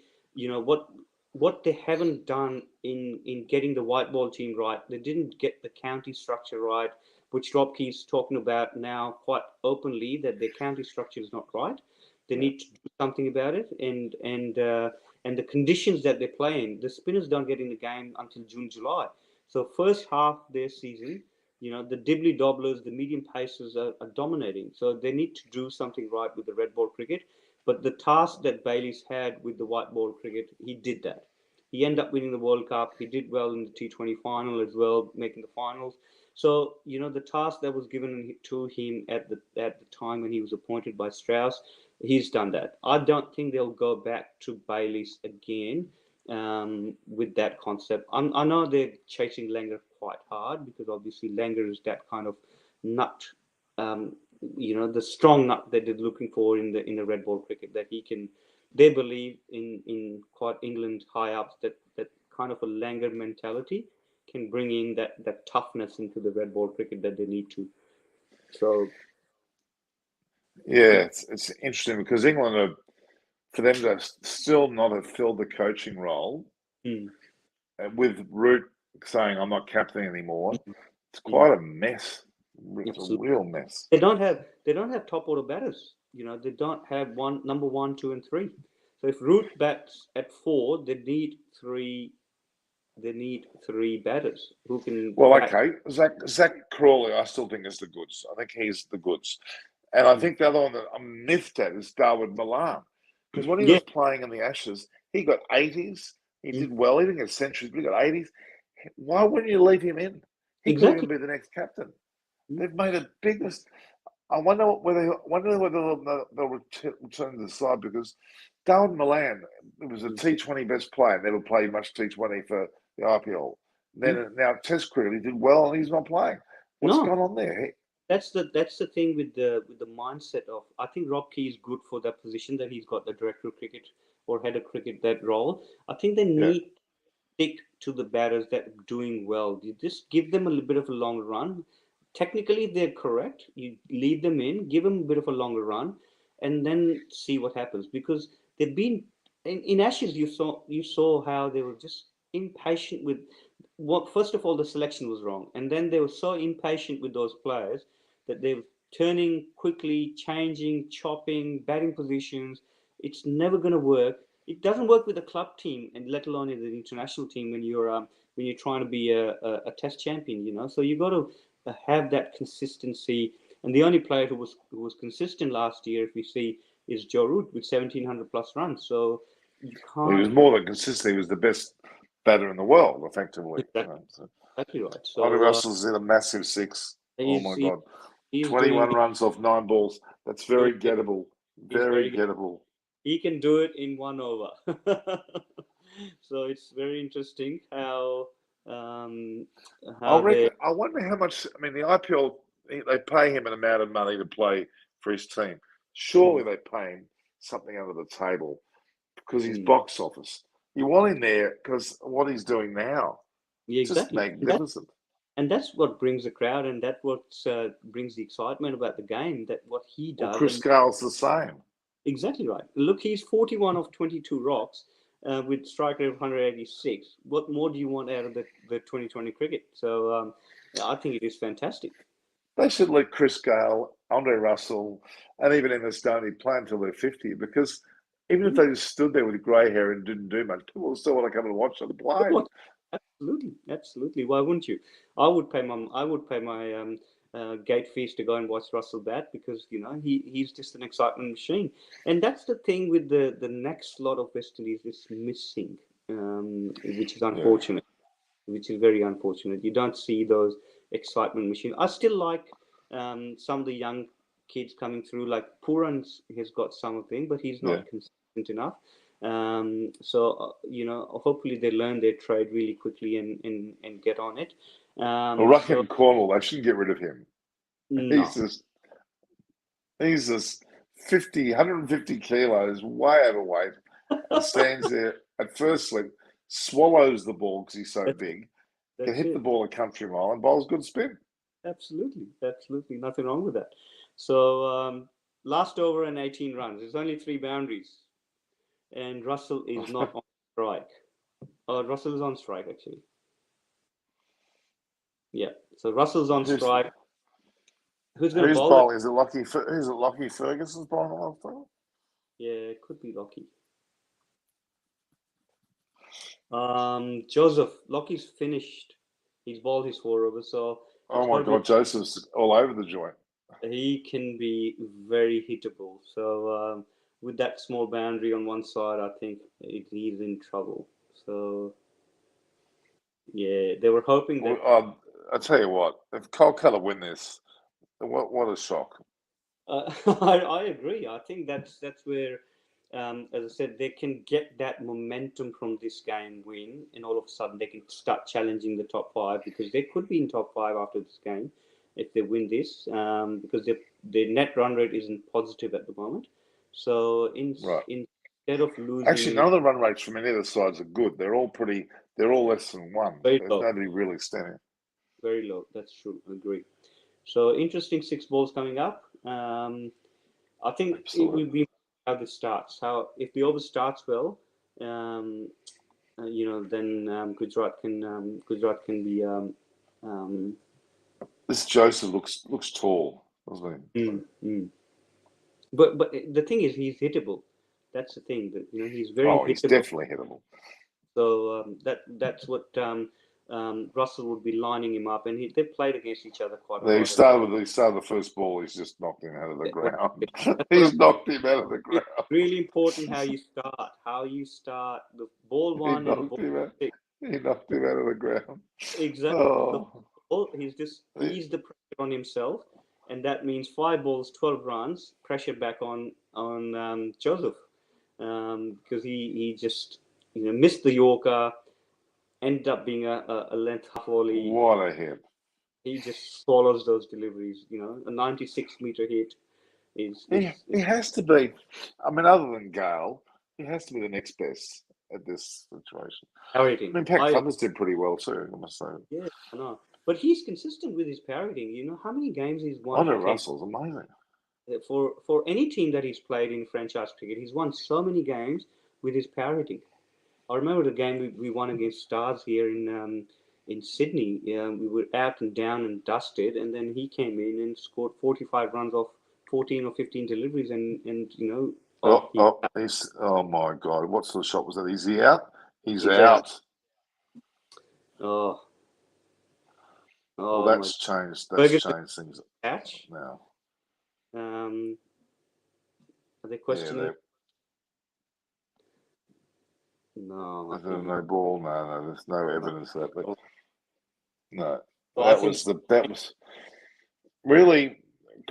what they haven't done in getting the white ball team right, they didn't get the county structure right, which Rob Key's talking about now quite openly, that their county structure is not right. They Yeah. need to do something about it, and the conditions that they play in. The spinners don't get in the game until June, July. So first half their season, the dibbly dobblers, the medium pacers are dominating. So they need to do something right with the red ball cricket. But the task that Bayliss had with the white ball cricket, he did that. He ended up winning the World Cup. He did well in the T20 final as well, making the finals. So the task that was given to him at the time when he was appointed by Strauss, he's done that. I don't think they'll go back to Bayliss again with that concept. I know they're chasing Langer quite hard because obviously Langer is that kind of nut, the strong nut that they're looking for in the red ball cricket, that he can. They believe in quite England high ups that kind of a Langer mentality can bring in that toughness into the red ball cricket that they need to. So Yeah, it's interesting because England are, for them to still not have filled the coaching role, mm, with Root saying I'm not captain anymore, it's mm, quite a mess. It's a absolutely. real mess. They don't have top order batters. They don't have number one, two, and three. So if Root bats at 4, they need three. They need 3 batters who can. Well, bat. okay, Zach Crawley, I still think is the goods. I think he's the goods, and I think the other one that I'm miffed at is Darwin Milan, because when he Yeah, was playing in the Ashes, he got 80s. He did well. He didn't get centuries, but he got 80s. Why wouldn't you leave him in? He could exactly. even be the next captain. They've made a big mistake. I wonder whether they'll return to the side, because Darwin Milan was a T20 best player, never played much T20 for the IPL. Then now Test cricket, he did well and he's not playing. What's No, going on there? that's the thing with the mindset of. I think Rob Key is good for that position that he's got, the director of cricket or head of cricket, that role. I think they Yeah, need to stick to the batters that are doing well. You just give them a little bit of a long run. Technically, they're correct. You lead them in, give them a bit of a longer run, and then see what happens. Because they've been in Ashes. You saw how they were just impatient with what. First of all, the selection was wrong, and then they were so impatient with those players that they were turning quickly, changing, chopping, batting positions. It's never going to work. It doesn't work with a club team, and let alone in the international team when you're trying to be a test champion. So you got to have that consistency. And the only player who was consistent last year, if we see, is Joe Root with 1,700 plus runs. So you well, he can't. was more than consistent. He was the best batter in the world, effectively. Exactly, So exactly right. Andre So Russell's in a massive 6. Oh he's my he, God, he's 21 doing runs off 9 balls. That's so very gettable. he's Very very good. gettable. He can do it in 1 over. So it's very interesting um, how they. I wonder how much. I mean, the IPL, they pay him an amount of money to play for his team. Surely they pay him something under the table because he's Mm, box office. You want him there because what he's doing now, yeah, just exactly. magnificent. And that's what brings the crowd, and that what brings the excitement about the game. That what he Well, does, Chris and Gale's the same. exactly right. Look, he's 41 of 22 rocks with strike rate of 186. What more do you want out of the 2020 cricket? So I think it is fantastic. They should let Chris Gale, Andre Russell, and even MS Dhoni play until they're 50, because even if Mm. they just stood there with grey hair and didn't do much, people will still want to come and watch them play. Absolutely, absolutely. Why wouldn't you? I would pay my gate fees to go and watch Russell bat, because he's just an excitement machine. And that's the thing with the next lot of West Indies is missing, which is Yeah. unfortunate. Which is very unfortunate. You don't see those excitement machines. I still like some of the young kids coming through, like Puran has got something, but he's Yeah. not consistent enough. Hopefully they learn their trade really quickly and get on it. Well, So Ruckin Cornwall, they shouldn't get rid of him. He's no, just he's just 150 kilos, way overweight, and stands there at first slip, swallows the ball because he's so that's big, can that's hit the it. ball a country mile and bowls good spin. Absolutely, absolutely, nothing wrong with that. So last over and 18 runs. There's only 3 boundaries, and Russell is not on strike. Russell is on strike, actually. Yeah. So Russell's on Who's strike. Who's going to who's bowl it? bowling? Is it Lucky? Is it Lockie Ferguson's bowling last time? Yeah, it could be Lockie. Joseph, Lockie's finished. He's bowled his 4 overs, so Oh it's my got to be. God, Joseph's all over the joint. He can be very hittable. So with that small boundary on one side, I think he's in trouble. So yeah, they were hoping that. Well, I tell you what, if Kolkata win this, what a shock! I agree. I think that's where, as I said, they can get that momentum from this game win, and all of a sudden they can start challenging the top 5, because they could be in top 5 after this game if they win this, because their net run rate isn't positive at the moment. So Right. instead of Actually, losing none of the run rates from any of the sides are good. They're all pretty. They're all less than 1. very There's low, nobody really standing. very low. That's true. I agree. So interesting 6 balls coming up. I think it will Absolutely. be how this starts. How if the over starts well, um, then Gujarat can be. This Joseph looks tall, doesn't he? Mm. But the thing is, he's hittable. That's the thing. That he's very Oh, he's hittable. definitely hittable. So that's what Russell would be lining him up, and they've played against each other quite a lot. He started the first ball. He's just knocked him out of the ground. He's knocked him out of the ground. It's really important how you start. The ball one and ball six. He knocked him out of the ground. Exactly. Oh. He's just eased the pressure on himself, and that means 5 balls, 12 runs, pressure back on Joseph, because he just missed the Yorker, ended up being a length half volley. What a hit! He just swallows those deliveries. A 96-meter hit is He has to be. I mean, other than Gale, he has to be the next best at this situation. power hitting. I mean, Pat Cummins did pretty well too, I must say. Yeah, I know. But he's consistent with his power hitting. How many games he's won? Andre Russell's amazing. For any team that he's played in franchise cricket, he's won so many games with his power hitting. I remember the game we won against Stars here in Sydney. We were out and down and dusted, and then he came in and scored 45 runs off 14 or 15 deliveries, and oh my God! What sort of shot was that? Is he out? He's out. Oh. Well, that's changed. That's changed things catch now. Are they questioning? No. There's no ball. No. There's no evidence of that. But no, Well, that was really.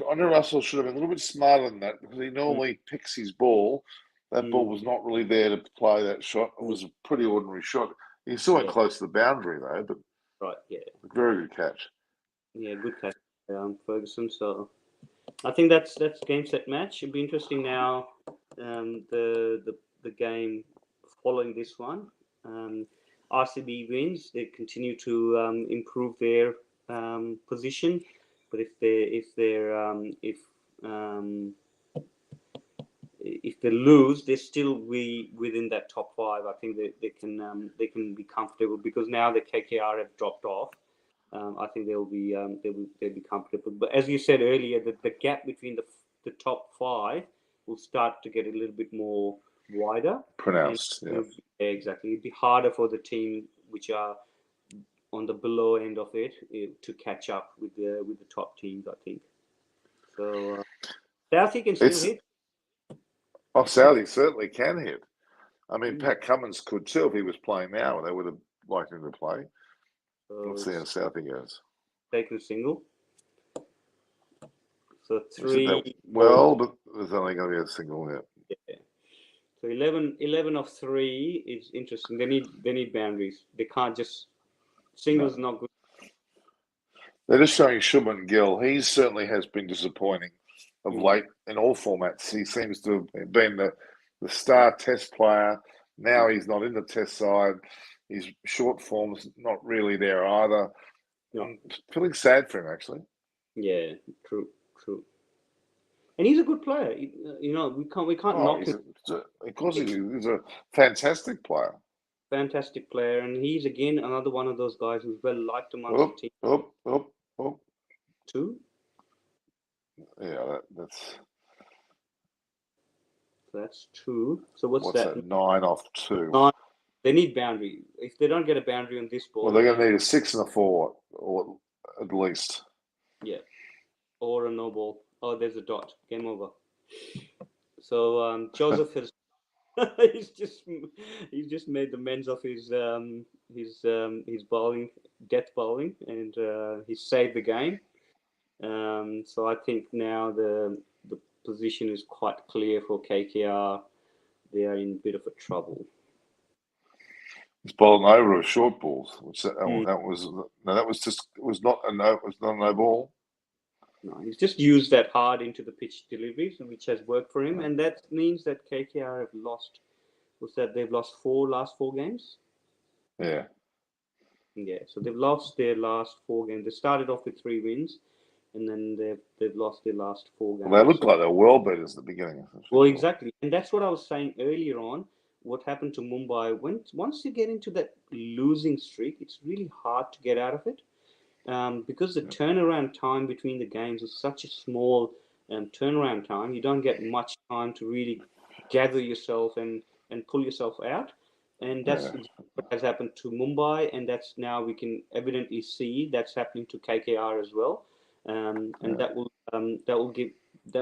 Andre Russell should have been a little bit smarter than that, because he normally picks his ball. That ball was not really there to play that shot. It was a pretty ordinary shot. He still went close to the boundary though, but very good catch. Yeah, good catch, Ferguson. So I think that's game set match. It'll be interesting now. The game following this one, RCB wins. They continue to improve their position, but if they lose, they're still within that top 5. I think they can be comfortable, because now the KKR have dropped off. I think they'll be comfortable. But as you said earlier, the gap between the top 5 will start to get a little bit more wider. Pronounced. Yeah, exactly. It'd be harder for the team which are on the below end of it to catch up with the top teams, I think. So Southie can still hit. Oh, Southie certainly can hit. I mean, Pat Cummins could too if he was playing now. They would have liked him to play. Let's see how Southie goes. Taking a single. So 3. But there's only going to be a single here. Yeah. So 11 of 3 is interesting. They need boundaries. They can't just singles. Not good. They're just showing Shubman Gill. He certainly has been disappointing of late in all formats. He seems to have been the star test player. Now he's not in the test side. His short form's not really there either. I'm feeling sad for him, actually. Yeah, true. And he's a good player. We can't knock him. Of course, he's a fantastic player. Fantastic player, and he's again another one of those guys who's well liked amongst the team. 2. Yeah, that's 2. So what's that? 9 off 2. 9. They need boundary. If they don't get a boundary on this ball, well, they're going to need a 6 and a 4, or at least. Yeah, or a no ball. Oh, there's a dot. Game over. So Joseph has he's just made the men's of his bowling, death bowling, and he's saved the game. So I think now the position is quite clear for KKR. They are in a bit of a trouble. He's bowled an over of short balls, which it was not a no ball. No, he's just used that hard into the pitch deliveries, which has worked for him, and that means that KKR have lost. They've lost last 4 games? Yeah. Yeah, so they've lost their last 4 games. They started off with 3 wins, and then they've lost their last 4 games. Well, they looked like they were well betters at the beginning. Well, exactly, and that's what I was saying earlier on. What happened to Mumbai? Once you get into that losing streak, it's really hard to get out of it. Because the turnaround time between the games is such a small turnaround time, you don't get much time to really gather yourself and pull yourself out. And that's what has happened to Mumbai, and that's now we can evidently see that's happening to KKR as well. And that will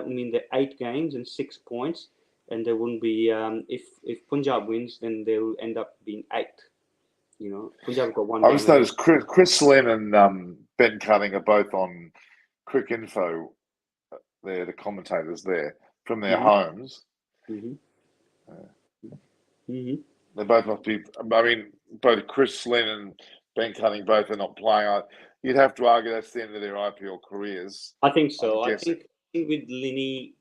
mean that 8 games and 6 points, and there wouldn't be if Punjab wins, then they'll end up being 8th. You know, Punjab got 1 I game. just noticed Chris Lynn and Ben Cutting are both on Quick Info. They're the commentators there from their homes. They both must be. I mean, both Chris Lynn and Ben Cutting both are not playing. You'd have to argue that's the end of their IPL careers. I think so. I think with Linney,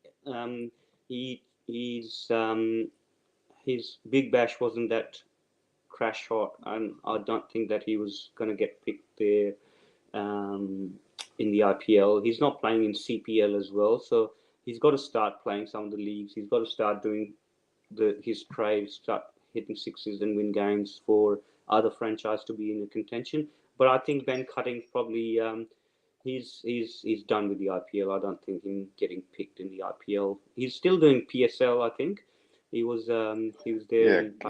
his Big Bash wasn't that crash shot, and I don't think that he was going to get picked there in the IPL. He's not playing in CPL as well, so he's got to start playing some of the leagues. He's got to start doing his trade, start hitting sixes and win games for other franchise to be in a contention. But I think Ben Cutting probably he's done with the IPL. I don't think him getting picked in the IPL. He's still doing PSL. I think he was there.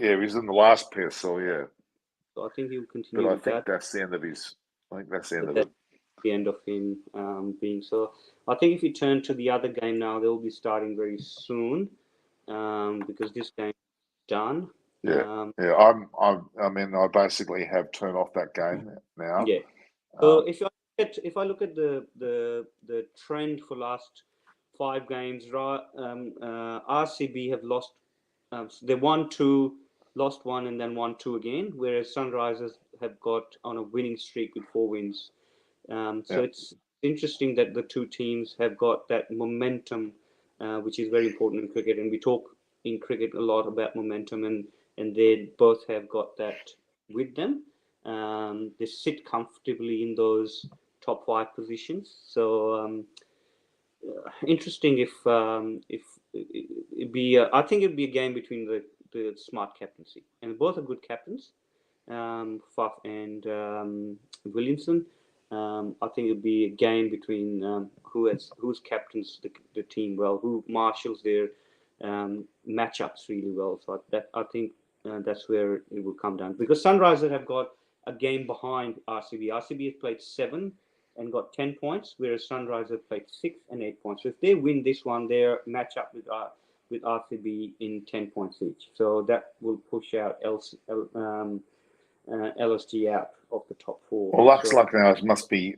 Yeah, he was in the last PSL. Yeah, so I think he'll continue. But I think that's the end of his. I think that's the end of it. The end of him being so. I think if you turn to the other game now, they'll be starting very soon because this game is done. Yeah, I mean, I basically have turned off that game now. Yeah. So if I look at the trend for last 5 games, RCB have lost. They won 2, lost 1, and then won 2 again. Whereas Sunrisers have got on a winning streak with 4 wins. So it's interesting that the 2 teams have got that momentum, which is very important in cricket. And we talk in cricket a lot about momentum, and they both have got that with them. They sit comfortably in those top 5 positions. So interesting if it'd be. I think it'd be a game between the smart captaincy, and both are good captains, Faf and Williamson. I think it'd be a game between who's captains the team well, who marshals their matchups really well. So I think that's where it will come down, because Sunrisers have got a game behind RCB. RCB has played 7 and got 10 points, whereas Sunrisers played 6 and 8 points. So if they win this one, they're match up with RCB in 10 points each. So that will push out LSG out of the top 4. Well, Lucknow must be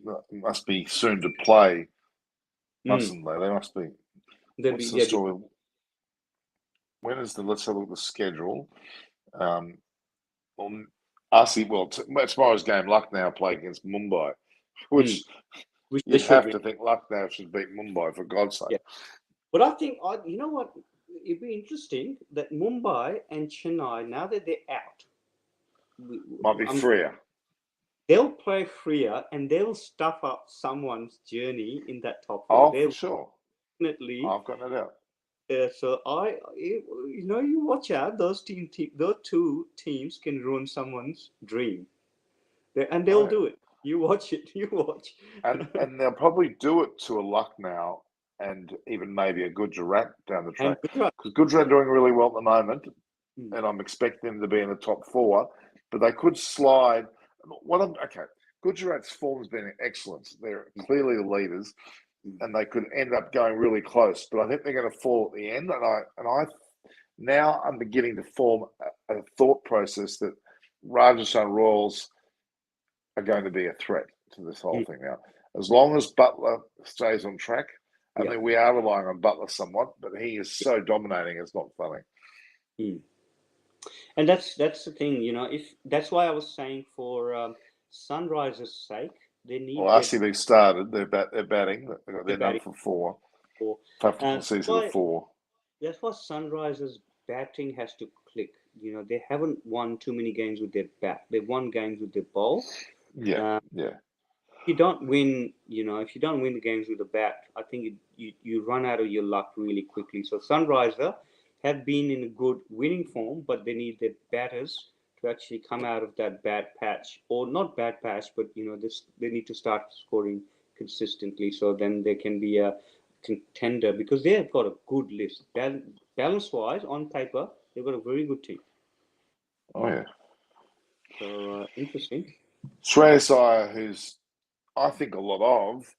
soon to play, mustn't they? They must be. What's the story? When is let's have a look at the schedule. Tomorrow's game, Lucknow play against Mumbai, which you have to think Lucknow should beat Mumbai, for God's sake. Yeah. But I think, you know what, it'd be interesting that Mumbai and Chennai, now that they're out, might be freer. They'll play freer, and they'll stuff up someone's journey in that top 4. Oh, for sure. Definitely. I've got no doubt. Yeah, so you watch out. Those 2 teams can ruin someone's dream, and they'll do it. You watch it. You watch. And they'll probably do it to a Lucknow and even maybe a Gujarat down the track, because Gujarat are doing really well at the moment, and I'm expecting them to be in the top 4. But they could slide. Gujarat's form has been excellent. They're clearly the leaders, and they could end up going really close. But I think they're going to fall at the end. And I'm beginning to form a thought process that Rajasthan Royals are going to be a threat to this whole thing now. As long as Butler stays on track, I think we are relying on Butler somewhat, but he is so dominating, it's not funny. And that's the thing, if that's why I was saying for Sunrisers' sake, they need. Well, RCB started. They're batting. They're done for 4. Season of 4. That's why Sunrisers' batting has to click. They haven't won too many games with their bat. They've won games with their ball. Yeah. If you don't win, if you don't win the games with the bat, I think you run out of your luck really quickly. So Sunrisers have been in a good winning form, but they need their batters to actually come out of that bad patch, or not bad patch, but they need to start scoring consistently. So then they can be a contender, because they have got a good list. balance-wise, on paper, they've got a very good team. Oh yeah. So interesting. Shreyas Iyer, who's I think a lot of,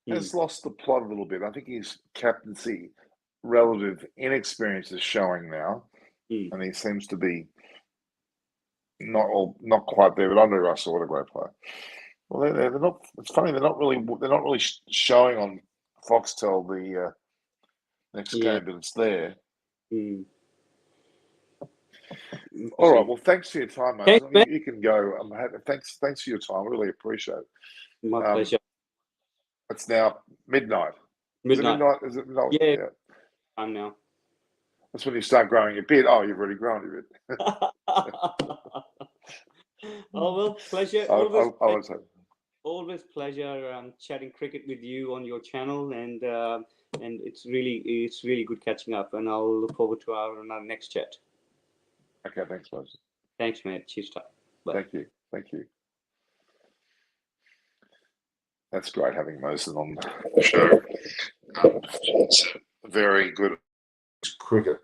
has Hmm. lost the plot a little bit. I think his captaincy relative inexperience is showing now, Hmm. and he seems to be not quite there. But Andre Russell, what a great player. Well, they're not. It's funny they're not really showing on Foxtel the next Yeah. game, but it's there. Hmm. All right. Interesting. Well, thanks for your time, mate. Thanks, man. You can go. Thanks for your time. I really appreciate it. My Um, pleasure. it's now midnight. Is it Midnight. midnight? Is it no? Yeah, Yeah. I'm now. That's when you start growing a beard. Oh, you've already grown a bit. Oh well, pleasure. I, Always, I would say. always pleasure chatting cricket with you on your channel, and it's really good catching up. And I'll look forward to our next chat. Okay, thanks, Moses. Thanks, mate. Cheers, time. Bye. Thank you. Thank you. That's great having Moses on the show. It's very good cricket.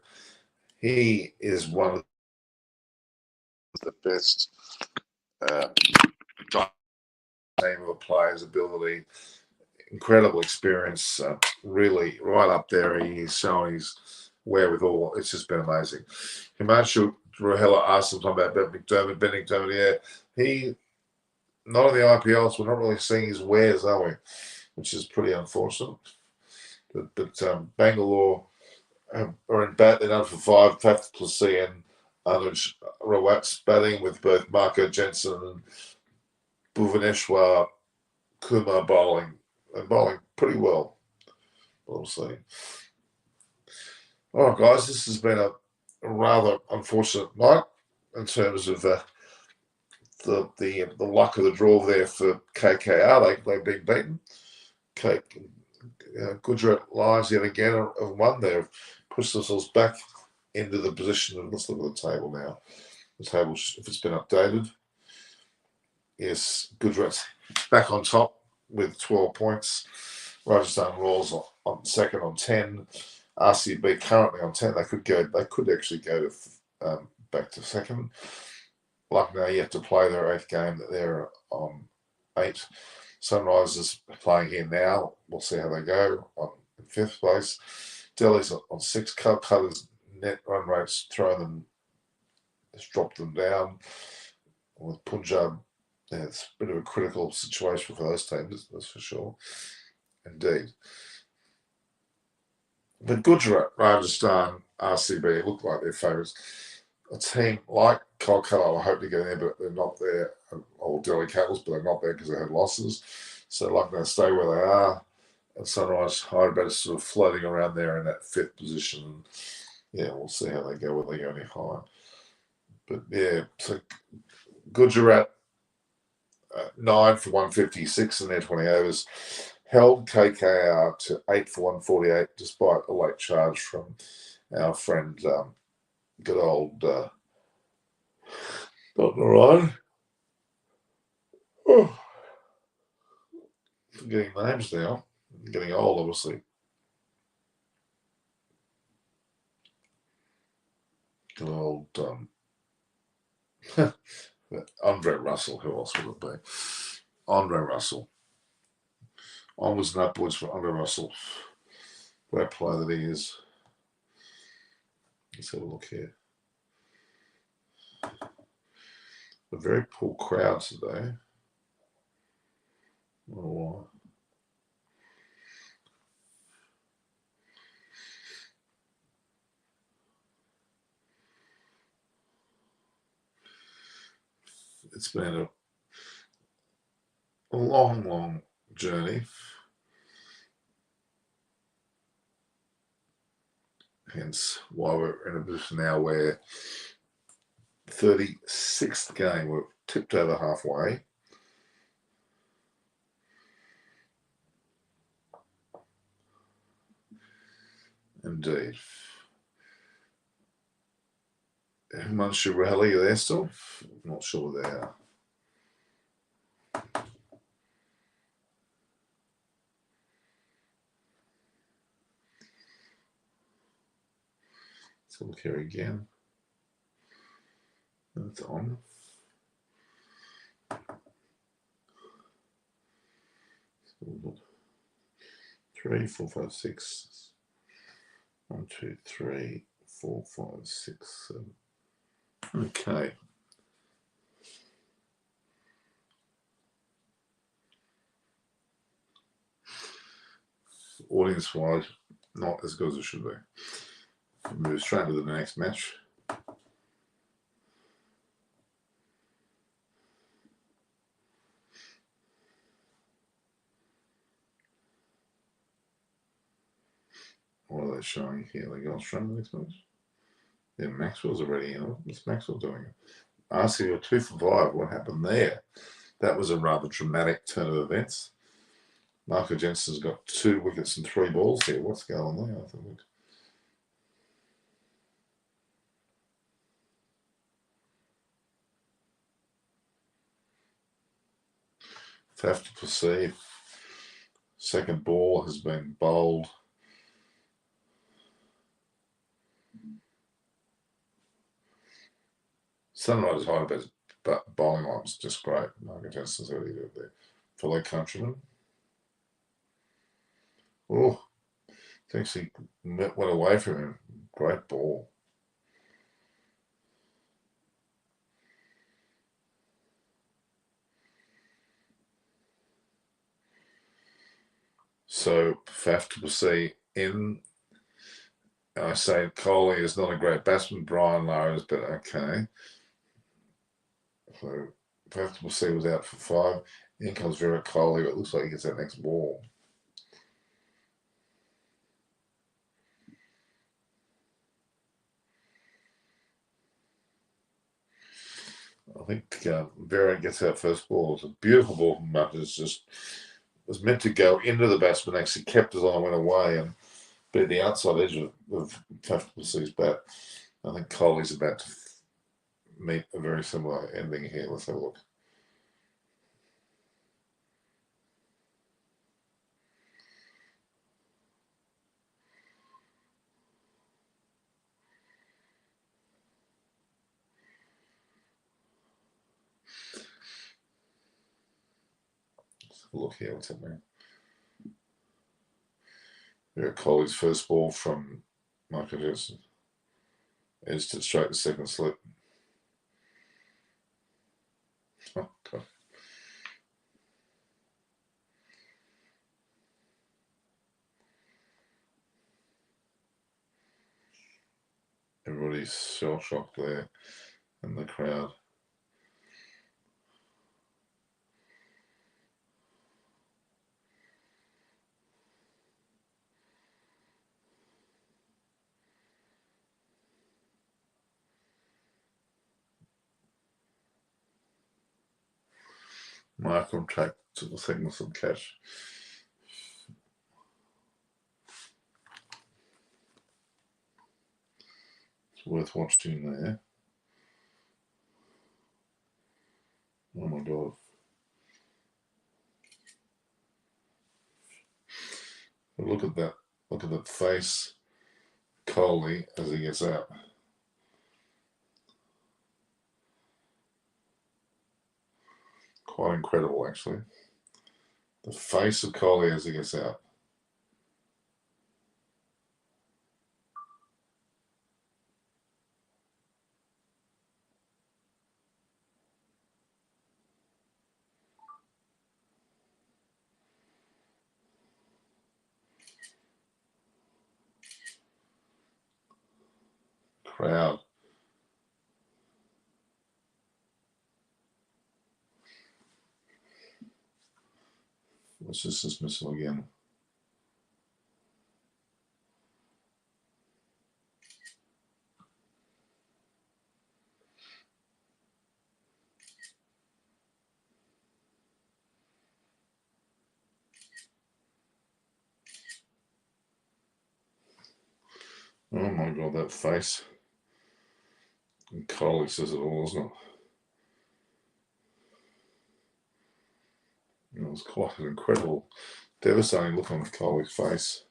He is one of the best name of a player's ability, incredible experience, really right up there. He's showing his wherewithal. It's just been amazing. Himanshu Rohela asked him about Ben McDermott. Yeah, he not in the IPLs. We're not really seeing his wares, are we? Which is pretty unfortunate. But Bangalore are in bat. They're done for 5. Faf du Plessis and Anuj Rawat's batting with both Marco Jensen and Bhuvaneshwar Kumar bowling. They're bowling pretty well. We'll see. All right, guys, this has been a rather unfortunate night in terms of the luck of the draw there for KKR. They've been beaten. Gujarat Lions yet again have won there, have pushed themselves back into the position of, let's look at the table now. The table, if it's been updated, yes, Gujarat's back on top with 12 points. Rajasthan Royals on second on 10. RCB currently on 10. They could actually go to back to second. Lucknow yet to play their 8th game. They're on 8. Sunrisers playing here now. We'll see how they go on in 5th place. Delhi's on 6. Calcutta's net run rates thrown them, has dropped them down. With Punjab, yeah, it's a bit of a critical situation for those teams, that's for sure. Indeed. But Gujarat, Rajasthan, RCB look like they're favourites. A team like Kolkata, I hope to get in there, but they're not there. Or Delhi Capitals, but they're not there because they had losses. So Lucknow stay where they are. And Sunrise Hyderabad is sort of floating around there in that 5th position. Yeah, we'll see how they go, whether they go any higher. But yeah, so Gujarat 9 for 156 in their 20 overs. Held KKR to 8 for 148, despite a late charge from our friend, good old Dr. Ryan. Oh, forgetting names now. I'm getting old, obviously. Good old Andre Russell. Who else would it be? Andre Russell. Onwards and upwards for Andre Russell. Great player that he is. Let's have a look here. A very poor crowd today. Oh, it's been a long journey. Hence why we're in a position now where 36th game, we're tipped over halfway. Indeed. Himanshu Rohela, you there still? I'm not sure where they are. Let's look here again. That's on. So 3, 4, 5, 6. 1, 2, 3, 4, 5, 6, 7. Okay. Audience-wise, not as good as it should be. Move straight to the next match. What are they showing here? They go straight to the next match. Yeah, Maxwell's already in. What's Maxwell doing? RCB were 2 for 5. What happened there? That was a rather dramatic turn of events. Marco Jensen's got 2 wickets and 3 balls here. What's going on there? I think. Have to perceive. Second ball has been bowled. Sunrise Hyderabad's bowling line was just great. Marco Jensen's already did there. Fellow countryman. Oh, thinks he went away from him. Great ball. So, Faf to see in. I say Coley is not a great batsman. Brian Lara is, but okay. So, Faf to see was out for 5. In comes Virat Kohli, but it looks like he gets that next ball. I think Virat gets that first ball. It's a beautiful ball from Butters. Just was meant to go into the batsman, actually kept it on and went away and beat the outside edge of Faf's bat. I think Kohli's about to meet a very similar ending here. Let's have a look. Look here, what's happening. Virat Kohli's first ball from Michael Jensen. Edged it straight to second slip. Oh, God. Everybody's shell-shocked there in the crowd. Mark on track to the second slip catch. It's worth watching there. Oh my God. But look at that. Look at that face. Kohli as he gets out. Quite incredible, actually. The face of Kohli as he gets out. Crowd. What's this dismissal again? Oh my God, that face. And Kohli says it all, isn't it? It was quite an incredible, devastating look on Kohli's face.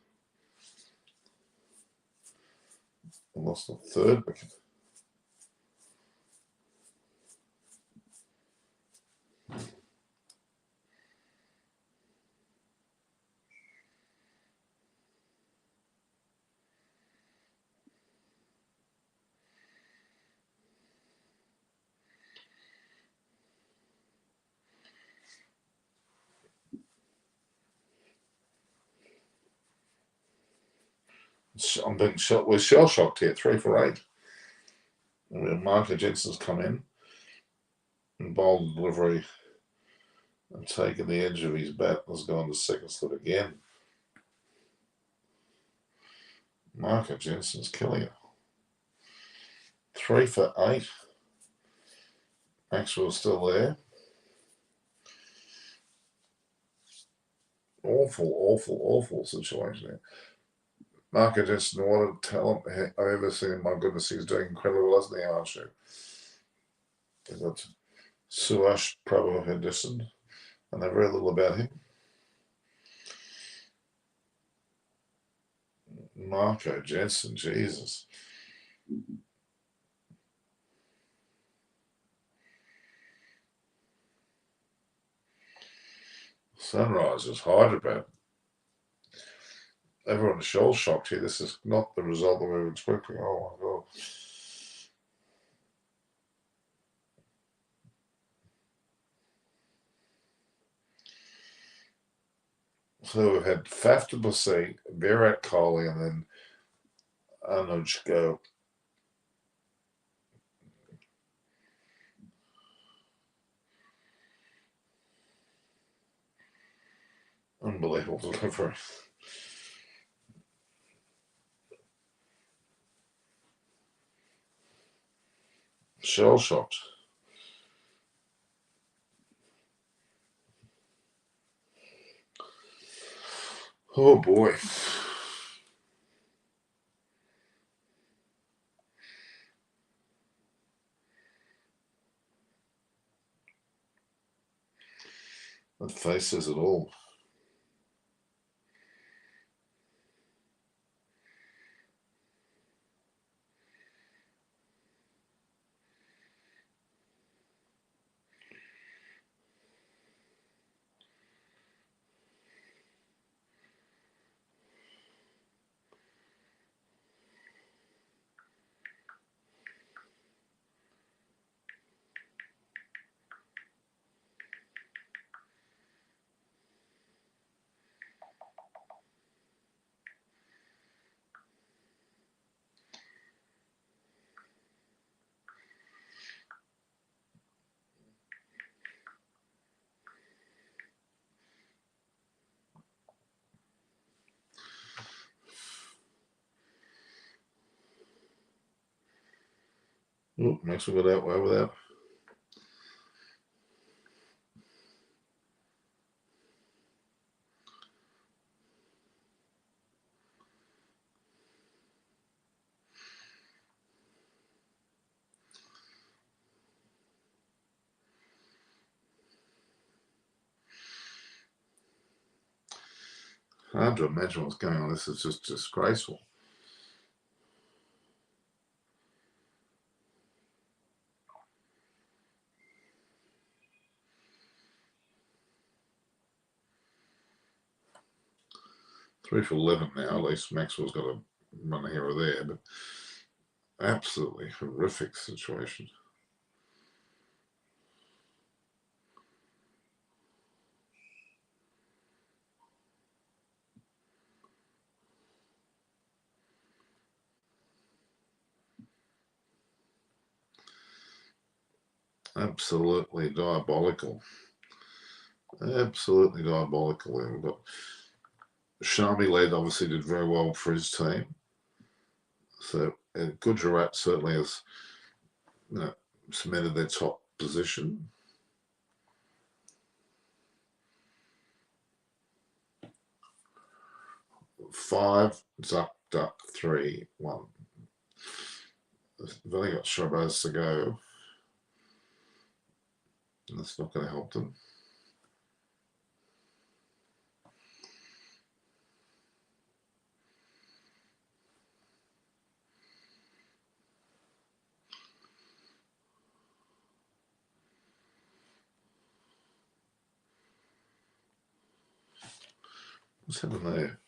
lost the third wicket. I'm being we're shell shocked here, 3 for 8. And Marco Jensen's come in and bowled delivery and taken the edge of his bat. Has gone to second slip again. Marco Jensen's killing it. 3 for 8. Maxwell's still there. Awful situation there. Marco Jensen, what a talent I've ever seen. My goodness, he's doing incredible, isn't he, Arshu? He's got Suash Prabhu Henderson, and they're very little about him. Marco Jensen, Jesus. Sunrisers, Hyderabad. Everyone is shell shocked here. This is not the result that we were expecting. Oh my God. So we've had Faf du Plessis, Virat Kohli, and then Anuj go. Unbelievable delivery. Shell shocked. Oh boy. That face says it all. Oh, Maxwell got out way with that. Hard to imagine what's going on. This is just disgraceful. Three for 11 now. At least Maxwell's got a run here or there, but absolutely horrific situation. Absolutely diabolical. Absolutely diabolical. We've got Shami led obviously did very well for his team. So Gujarat certainly has cemented their top position. Five, Zuck, Duck, 3, 1. They've only got Shabazz to go. And that's not going to help them. What's happened there?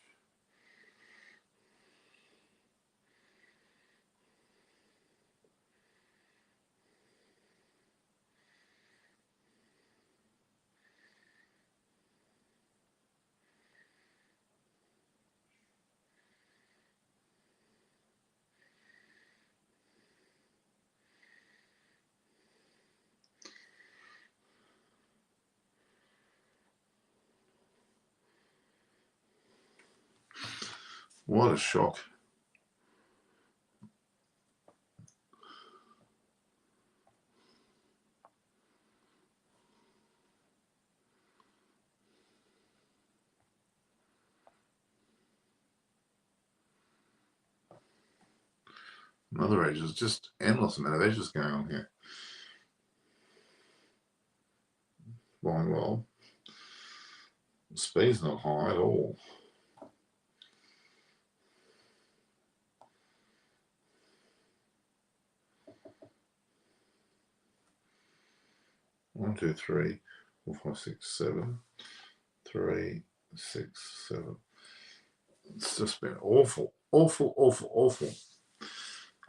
What a shock. Another edge is just endless amount of edges going on here. Going well. Speed's not high at all. One, two, three, 4, 5, 6, 7. 3, 6, 7. It's just been awful, awful, awful, awful.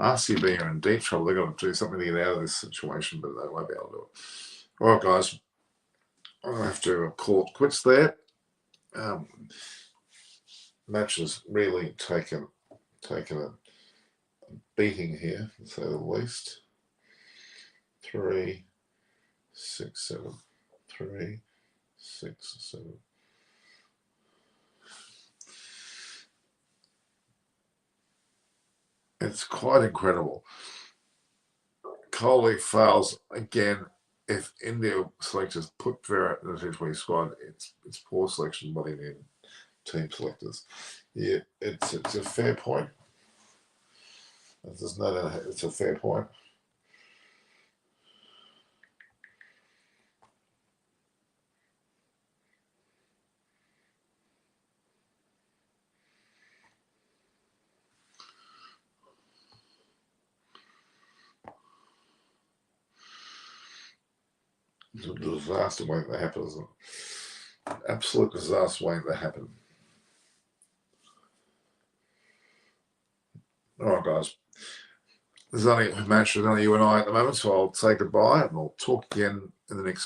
RCB are in deep trouble. They've got to do something to get out of this situation, but they won't be able to do it. All right, guys. I'll have to call it quits there. Match has really taken a beating here, to say the least. 3, 6, 7. 3, 6, 7. It's quite incredible. Kohli fails again. If India selectors put Virat in the T20 squad, it's poor selection by the Indian team selectors. Yeah, it's a fair point. There's no doubt it's a fair point. It's a disaster waiting to happen, isn't it? Absolute disaster waiting to happen. All right, guys. There's only a match, there's only you and I at the moment, so I'll say goodbye and I'll talk again in the next